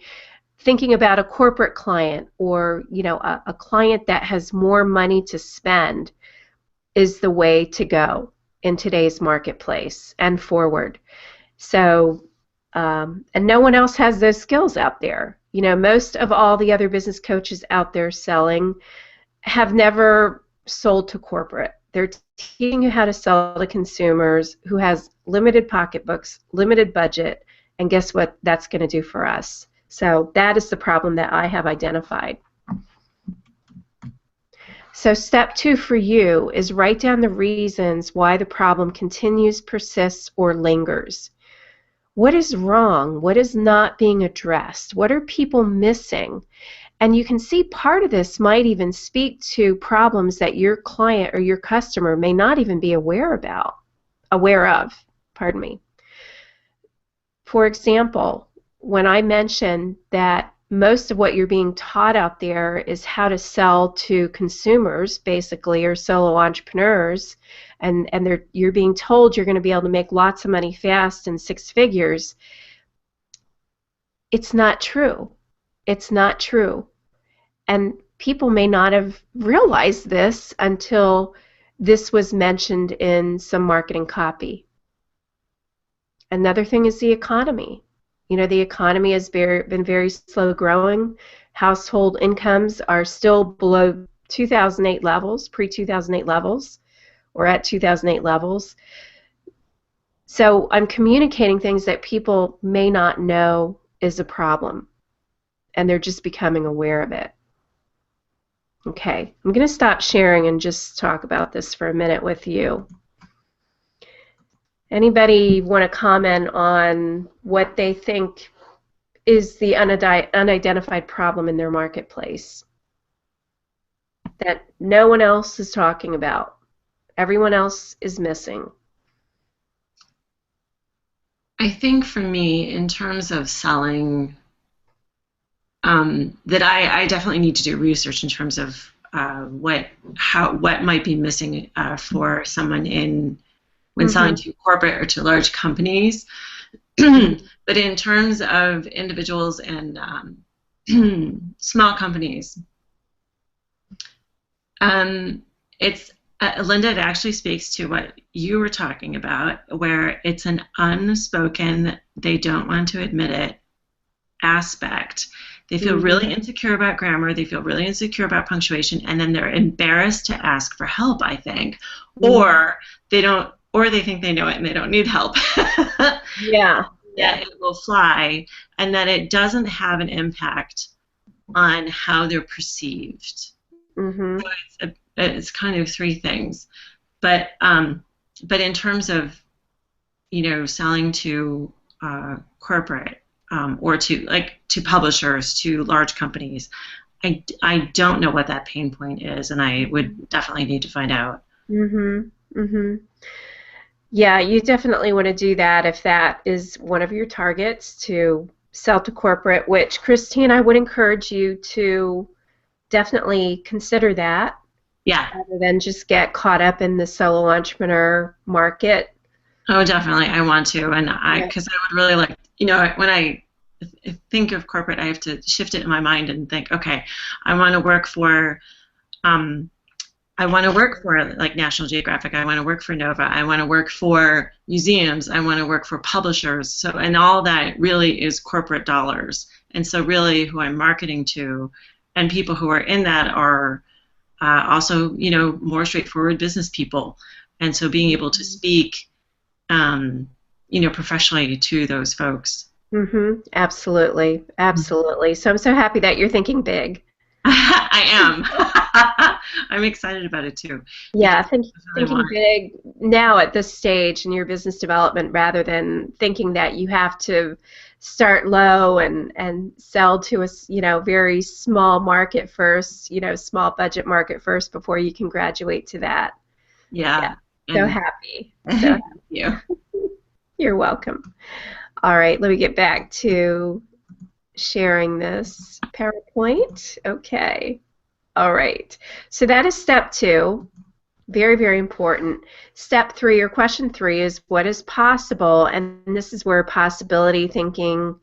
thinking about a corporate client or a client that has more money to spend is the way to go in today's marketplace and forward. So and no one else has those skills out there. Most of all the other business coaches out there selling have never sold to corporate. They're teaching you how to sell to consumers who has limited pocketbooks, limited budget, and guess what that's going to do for us? So that is the problem that I have identified. So step 2 for you is write down the reasons why the problem continues, persists, or lingers. What is wrong? What is not being addressed? What are people missing? And you can see part of this might even speak to problems that your client or your customer may not even be aware of. Pardon me. For example, when I mentioned that most of what you're being taught out there is how to sell to consumers, basically, or solo entrepreneurs, and you're being told you're going to be able to make lots of money fast in 6 figures. It's not true. It's not true. And people may not have realized this until this was mentioned in some marketing copy. Another thing is the economy. The economy has been very slow growing. Household incomes are still below 2008 levels, pre-2008 levels, or at 2008 levels. So I'm communicating things that people may not know is a problem, and they're just becoming aware of it. Okay, I'm going to stop sharing and just talk about this for a minute with you. Anybody want to comment on what they think is the unidentified problem in their marketplace that no one else is talking about? Everyone else is missing. I think for me, in terms of selling, that I definitely need to do research in terms of what might be missing for someone when selling to corporate or to large companies. But in terms of individuals and small companies, it's Linda, it actually speaks to what you were talking about, where it's an unspoken, they don't want to admit it aspect. They feel really insecure about grammar, they feel really insecure about punctuation, and then they're embarrassed to ask for help, I think. Or they think they know it and they don't need help. Yeah. That it will fly, and that it doesn't have an impact on how they're perceived. So it's kind of 3 things. But in terms of selling to corporate or to publishers, to large companies, I don't know what that pain point is, and I would definitely need to find out. Yeah, you definitely want to do that if that is one of your targets, to sell to corporate, which, Christine, I would encourage you to definitely consider that. Yeah. Rather than just get caught up in the solo entrepreneur market. Oh, definitely. I want to. And because I would really like, when I think of corporate, I have to shift it in my mind and think, okay, I want to work for like National Geographic. I want to work for Nova. I want to work for museums. I want to work for publishers. And all that really is corporate dollars. And so really who I'm marketing to and people who are in that are also, you know, more straightforward business people, and so being able to speak, you know, professionally to those folks. Absolutely, absolutely. So I'm so happy that you're thinking big. I am. I'm excited about it too. Yeah, Really thinking big now at this stage in your business development, rather than thinking that you have to start low and sell to a you know, very small market first, you know, small budget market first before you can graduate to that. Yeah. Yeah, so happy. So Thank you. you're welcome. All right, let me get back to sharing this PowerPoint. Okay. All right. So that is step 2. Very, very important. Step 3, or question 3, is what is possible, and this is where possibility thinking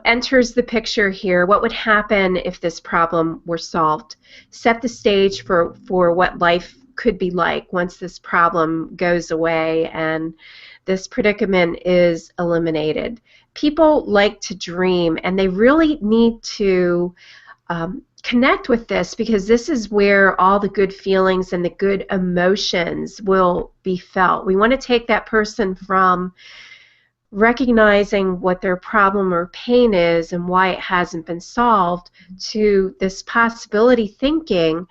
enters the picture here. What would happen if this problem were solved? Set the stage for what life could be like once this problem goes away and this predicament is eliminated. People like to dream, and they really need to connect with this, because this is where all the good feelings and the good emotions will be felt. We want to take that person from recognizing what their problem or pain is and why it hasn't been solved to this possibility thinking,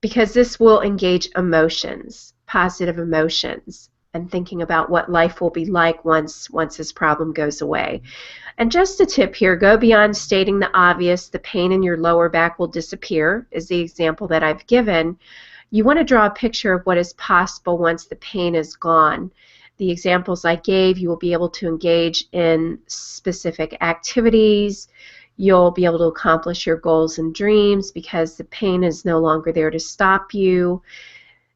because this will engage emotions, positive emotions, and thinking about what life will be like once this problem goes away. And just a tip here, go beyond stating the obvious. The pain in your lower back will disappear, is the example that I've given. You want to draw a picture of what is possible once the pain is gone. The examples I gave, you will be able to engage in specific activities. You'll be able to accomplish your goals and dreams because the pain is no longer there to stop you.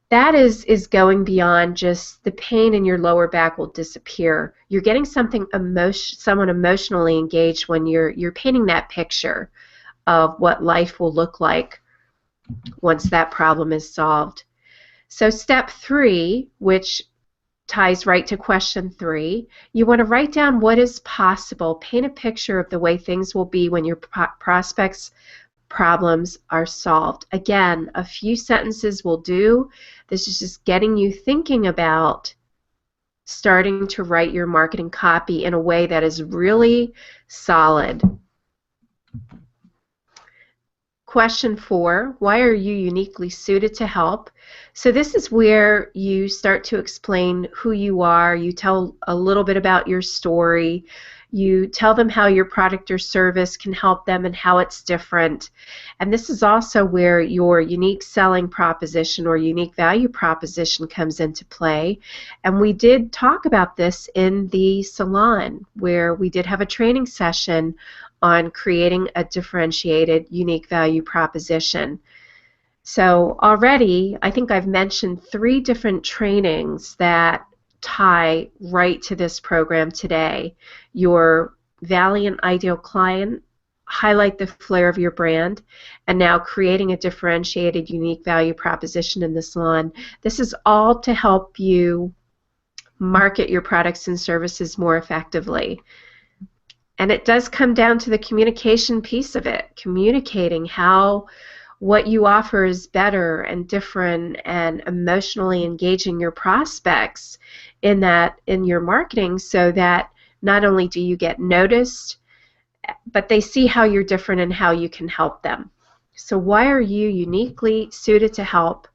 That is going beyond just the pain in your lower back will disappear. You're getting someone emotionally engaged when you're painting that picture of what life will look like once that problem is solved. So step 3, which ties right to question 3, you want to write down what is possible. Paint a picture of the way things will be when your prospects' problems are solved. Again, a few sentences will do. This is just getting you thinking about starting to write your marketing copy in a way that is really solid. Question 4, why are you uniquely suited to help? So this is where you start to explain who you are. You tell a little bit about your story. You tell them how your product or service can help them and how it's different. And this is also where your unique selling proposition or unique value proposition comes into play. And we did talk about this in the salon, where we did have a training session on creating a differentiated unique value proposition. So already, I think I've mentioned 3 different trainings that tie right to this program today. Your Valiant Ideal Client, highlight the flair of your brand, and now creating a differentiated unique value proposition in the salon. This is all to help you market your products and services more effectively. And it does come down to the communication piece of it, communicating how what you offer is better and different and emotionally engaging your prospects in your marketing, so that not only do you get noticed, but they see how you're different and how you can help them. So why are you uniquely suited to help?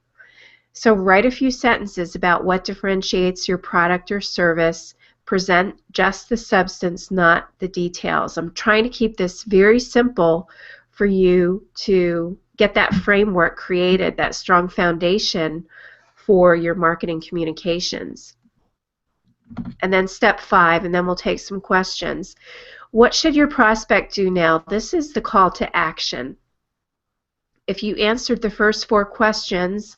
So write a few sentences about what differentiates your product or service. Present just the substance, not the details. I'm trying to keep this very simple for you to get that framework created, that strong foundation for your marketing communications. And then step 5, and then we'll take some questions. What should your prospect do now? This is the call to action. If you answered the first 4 questions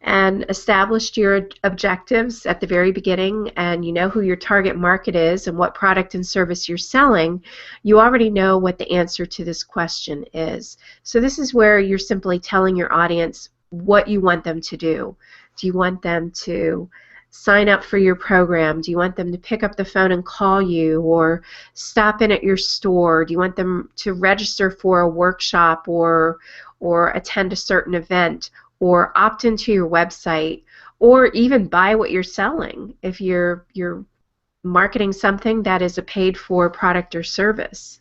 and established your objectives at the very beginning, and you know who your target market is and what product and service you're selling, you already know what the answer to this question is. So this is where you're simply telling your audience what you want them to do. Do you want them to sign up for your program? Do you want them to pick up the phone and call you, or stop in at your store? Do you want them to register for a workshop or attend a certain event, or opt into your website, or even buy what you're selling if you're marketing something that is a paid-for product or service?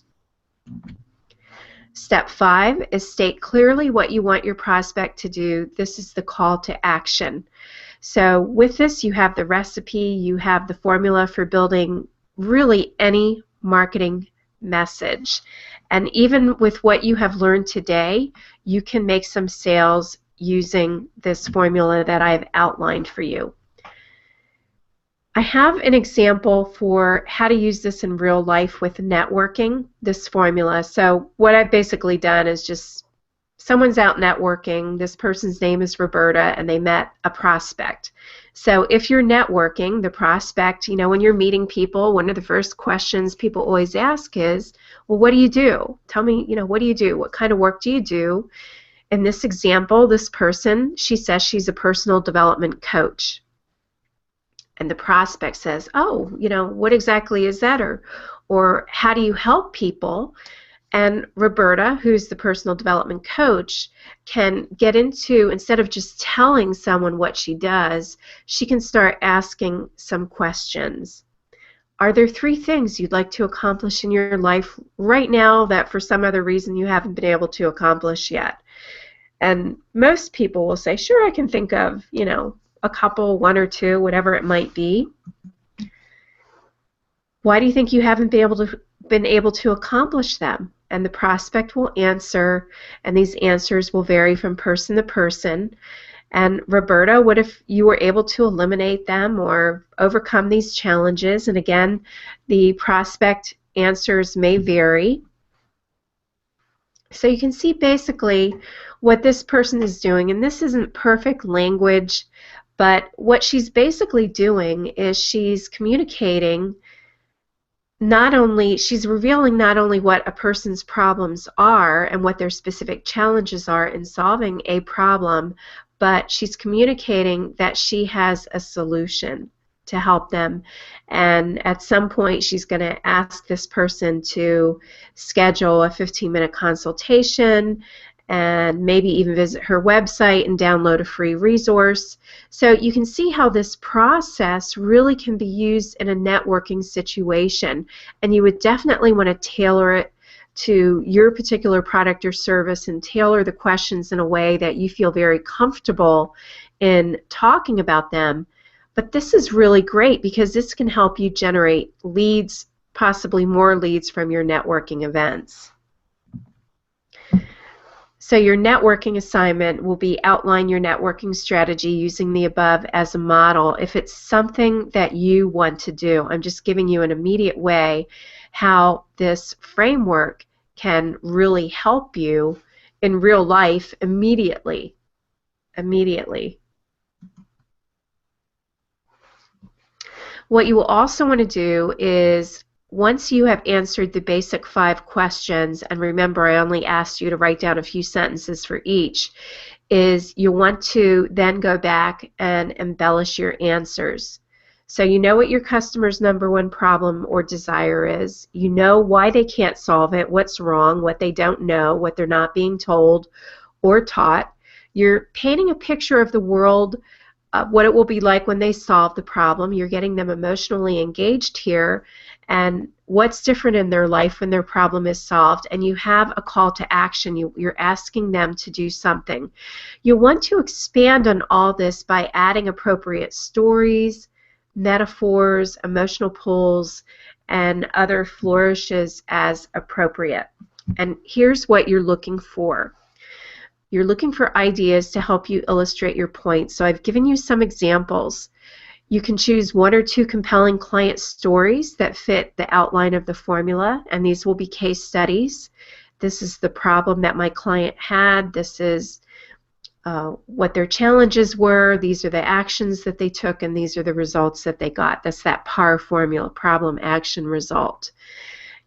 Step 5 is state clearly what you want your prospect to do. This is the call to action. So with this, you have the recipe, you have the formula for building really any marketing message. And even with what you have learned today, you can make some sales using this formula that I've outlined for you. I have an example for how to use this in real life with networking, this formula. So what I've basically done is just, someone's out networking, this person's name is Roberta, and they met a prospect. So if you're networking, the prospect, you know, when you're meeting people, one of the first questions people always ask is, well, what do you do? Tell me, you know, what do you do? What kind of work do you do? In this example, this person, she says she's a personal development coach. And the prospect says, oh, you know, what exactly is that? Or how do you help people? And Roberta, who's the personal development coach, can get into, instead of just telling someone what she does, she can start asking some questions. Are there 3 things you'd like to accomplish in your life right now that for some other reason you haven't been able to accomplish yet? And most people will say, sure, I can think of, you know, a couple, 1 or 2, whatever it might be. Why do you think you haven't been able to accomplish them? And the prospect will answer, and these answers will vary from person to person. And Roberta, what if you were able to eliminate them or overcome these challenges? And again, the prospect answers may vary. So you can see basically what this person is doing, and this isn't perfect language, but what she's basically doing is she's communicating, she's revealing not only what a person's problems are and what their specific challenges are in solving a problem, but she's communicating that she has a solution to help them. And at some point, she's going to ask this person to schedule a 15-minute consultation and maybe even visit her website and download a free resource. So you can see how this process really can be used in a networking situation, and you would definitely want to tailor it to your particular product or service and tailor the questions in a way that you feel very comfortable in talking about them. But this is really great because this can help you generate leads, possibly more leads from your networking events. So your networking assignment will be outline your networking strategy using the above as a model. If it's something that you want to do, I'm just giving you an immediate way how this framework can really help you in real life immediately. What you will also want to do is, once you have answered the basic 5 questions, and remember I only asked you to write down a few sentences for each, is you'll want to then go back and embellish your answers. So you know what your customer's #1 problem or desire is. You know why they can't solve it, what's wrong, what they don't know, what they're not being told or taught. You're painting a picture of the world, what it will be like when they solve the problem. You're getting them emotionally engaged here, and what's different in their life when their problem is solved, and you have a call to action. You're asking them to do something. You want to expand on all this by adding appropriate stories, metaphors, emotional pulls, and other flourishes as appropriate. And here's what you're looking for. You're looking for ideas to help you illustrate your point. So I've given you some examples. You can choose 1 or 2 compelling client stories that fit the outline of the formula, and these will be case studies. This is the problem that my client had. This is what their challenges were. These are the actions that they took, and these are the results that they got. That's that PAR formula, problem, action, result.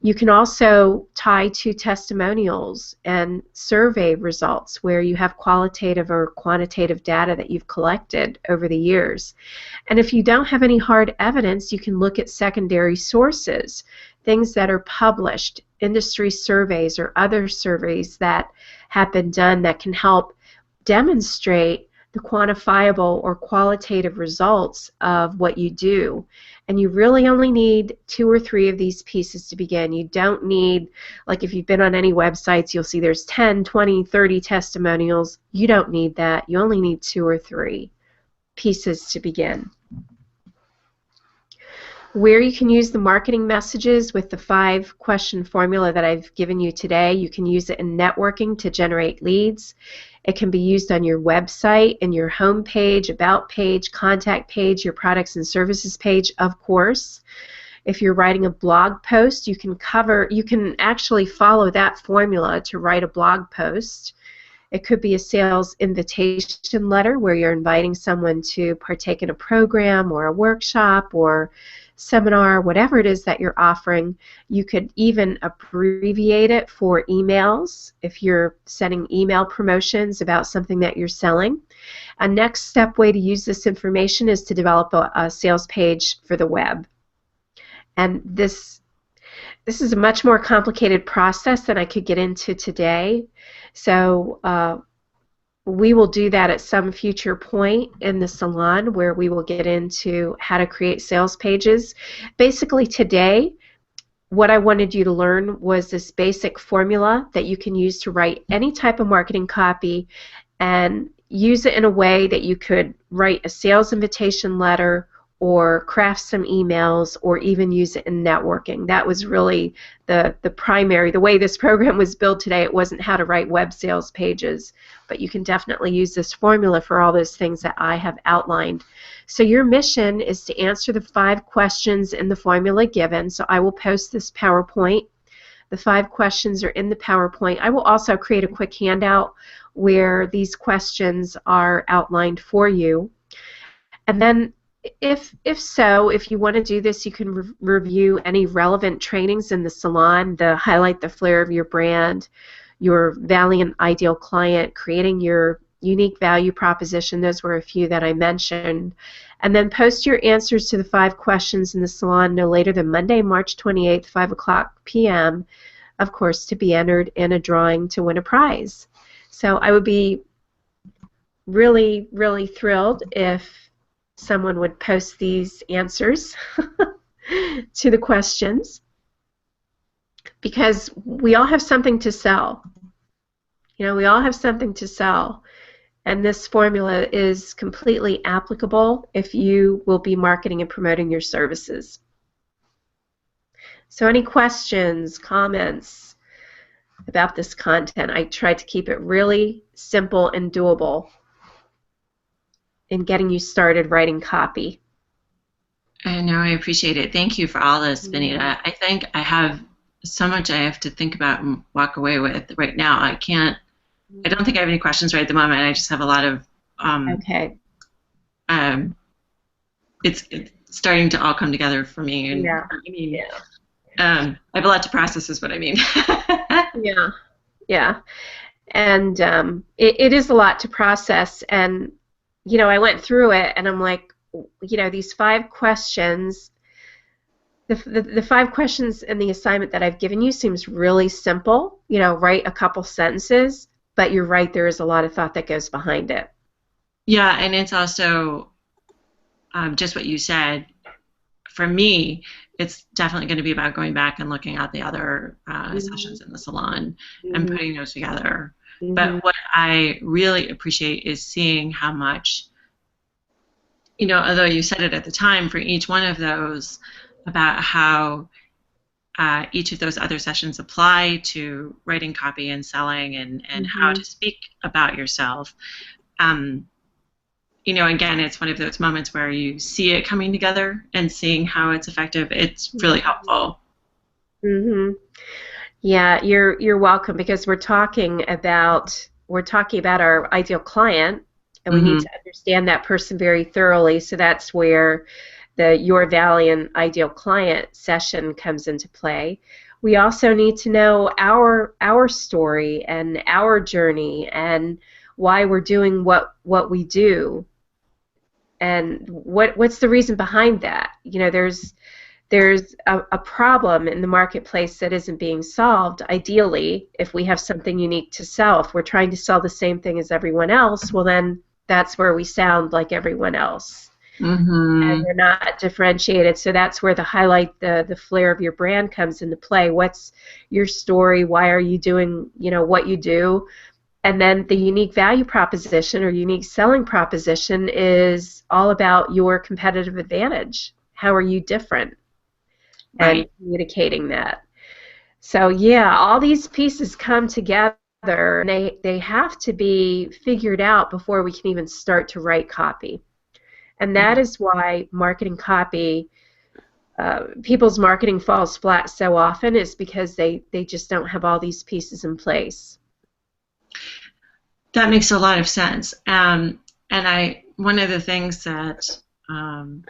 You can also tie to testimonials and survey results where you have qualitative or quantitative data that you've collected over the years. And if you don't have any hard evidence, you can look at secondary sources, things that are published, industry surveys or other surveys that have been done that can help demonstrate the quantifiable or qualitative results of what you do. And you really only need 2 or 3 of these pieces to begin. You don't need, like if you've been on any websites, you'll see there's 10, 20, 30 testimonials. You don't need that. You only need 2 or 3 pieces to begin. Where you can use the marketing messages with the 5-question formula that I've given you today, you can use it in networking to generate leads. It can be used on your website, in your home page, about page, contact page, your products and services page, of course. If you're writing a blog post, you can actually follow that formula to write a blog post. It could be a sales invitation letter where you're inviting someone to partake in a program or a workshop or seminar, whatever it is that you're offering. You could even abbreviate it for emails if you're sending email promotions about something that you're selling. A next step way to use this information is to develop a sales page for the web. And this is a much more complicated process than I could get into today. So we will do that at some future point in the salon where we will get into how to create sales pages. Basically today, what I wanted you to learn was this basic formula that you can use to write any type of marketing copy and use it in a way that you could write a sales invitation letter or craft some emails or even use it in networking. That was really the primary, the way this program was built today. It wasn't how to write web sales pages, but you can definitely use this formula for all those things that I have outlined. So your mission is to answer the 5 questions in the formula given. So I will post this PowerPoint. The 5 questions are in the PowerPoint. I will also create a quick handout where these questions are outlined for you. And then if you want to do this, you can review any relevant trainings in the salon, highlight the flair of your brand, your Valiant Ideal Client, creating your unique value proposition. Those were a few that I mentioned. And then post your answers to the 5 questions in the salon no later than Monday, March 28th, 5:00 p.m., of course, to be entered in a drawing to win a prize. So I would be really, really thrilled if someone would post these answers to the questions, because we all have something to sell. You know, we all have something to sell, and this formula is completely applicable if you will be marketing and promoting your services. So any questions, comments about this content? I tried to keep it really simple and doable in getting you started writing copy. I know, I appreciate it. Thank you for all this, Benita. I think I have so much I have to think about and walk away with right now. I don't think I have any questions right at the moment. I just have a lot of okay. It's starting to all come together for me. And Yeah. I mean, I have a lot to process is what I mean. Yeah. And it is a lot to process, and you know, I went through it and I'm like, you know, these 5 questions, the 5 questions in the assignment that I've given you seems really simple. You know, write a couple sentences, but you're right, there is a lot of thought that goes behind it. Yeah, and it's also just what you said. For me, it's definitely going to be about going back and looking at the other sessions in the salon and putting those together. But what I really appreciate is seeing how much, you know, although you said it at the time, for each one of those, about how each of those other sessions apply to writing copy and selling and how to speak about yourself. You know, again, it's one of those moments where you see it coming together and seeing how it's effective. It's really helpful. Yeah, you're welcome, because we're talking about our ideal client, and we need to understand that person very thoroughly. So that's where the Your Valiant Ideal Client session comes into play. We also need to know our story and our journey and why we're doing what we do, and what's the reason behind that. You know, there's a problem in the marketplace that isn't being solved. Ideally, if we have something unique to sell, if we're trying to sell the same thing as everyone else, well then that's where we sound like everyone else. And we're not differentiated. So that's where the highlight, the flair of your brand comes into play. What's your story? Why are you doing, you know, what you do? And then the unique value proposition or unique selling proposition is all about your competitive advantage. How are you different? Right. And communicating that. So yeah, all these pieces come together, and they have to be figured out before we can even start to write copy. And that is why marketing copy, people's marketing falls flat so often, is because they just don't have all these pieces in place. That makes a lot of sense. And one of the things that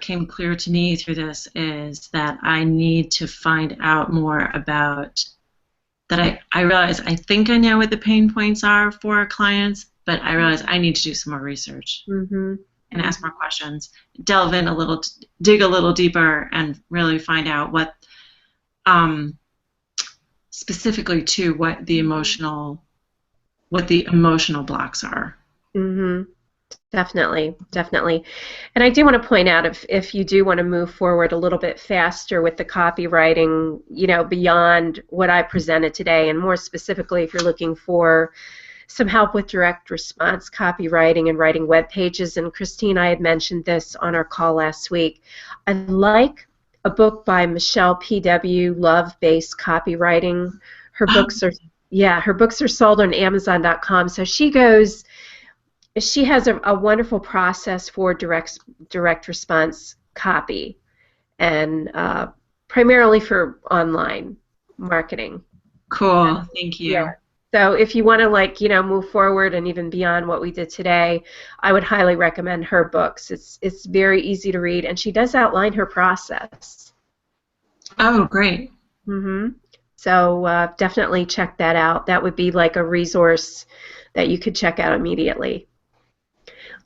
came clear to me through this is that I need to find out more about that. I realize I think I know what the pain points are for our clients, but I realize I need to do some more research. And ask more questions, delve in a little, dig a little deeper, and really find out what, specifically to what the emotional blocks are. Definitely, definitely. And I do want to point out, if you do want to move forward a little bit faster with the copywriting, you know, beyond what I presented today, and more specifically, if you're looking for some help with direct response copywriting and writing web pages, and Christine, I had mentioned this on our call last week, I like a book by Michelle P.W., Love-Based Copywriting. Her books are sold on Amazon.com. So she has a wonderful process for direct response copy, and primarily for online marketing. Cool, thank you. Yeah. So if you want to, like, you know, move forward and even beyond what we did today, I would highly recommend her books. It's very easy to read, and she does outline her process. Oh, great. So definitely check that out. That would be like a resource that you could check out immediately.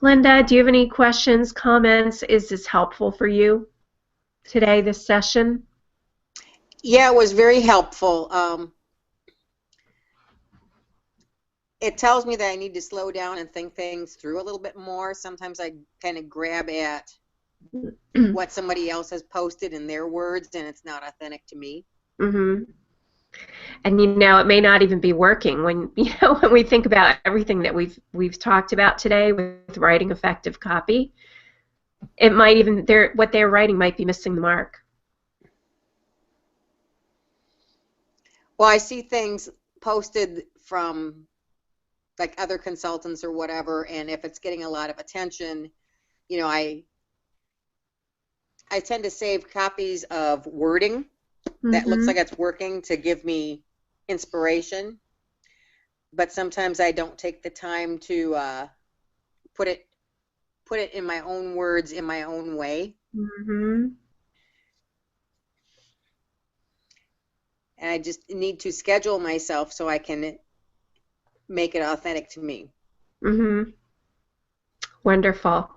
Linda, do you have any questions, comments? Is this helpful for you today, this session? Yeah, it was very helpful. It tells me that I need to slow down and think things through a little bit more. Sometimes I kind of grab at what somebody else has posted in their words, and it's not authentic to me. And you know, it may not even be working when we think about everything that we've talked about today with writing effective copy. It might even what they're writing might be missing the mark. Well, I see things posted from like other consultants or whatever, and if it's getting a lot of attention, you know, I tend to save copies of wording that looks like it's working to give me inspiration, but sometimes I don't take the time to put it in my own words, in my own way. And I just need to schedule myself so I can make it authentic to me. Wonderful.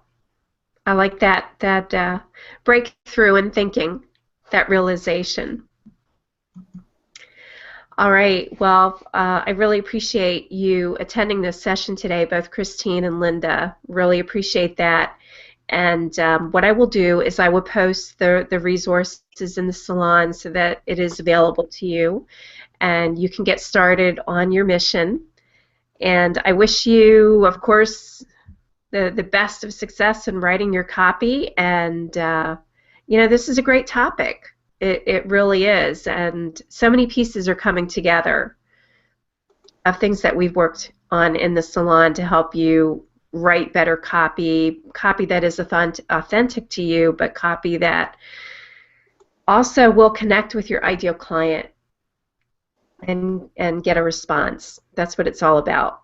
I like that breakthrough in thinking, that realization. All right. Well, I really appreciate you attending this session today, both Christine and Linda. Really appreciate that. And what I will do is I will post the resources in the salon so that it is available to you, and you can get started on your mission. And I wish you, of course, the best of success in writing your copy. And you know, this is a great topic. It really is, and so many pieces are coming together of things that we've worked on in the salon to help you write better copy that is authentic to you, but copy that also will connect with your ideal client and get a response. That's what it's all about.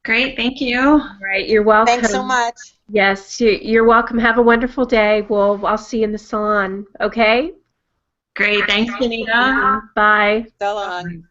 Great, thank you. All right, you're welcome. Thanks so much. Yes, you're welcome. Have a wonderful day. I'll see you in the salon, okay? Great. Thanks, Benita. Bye. So long.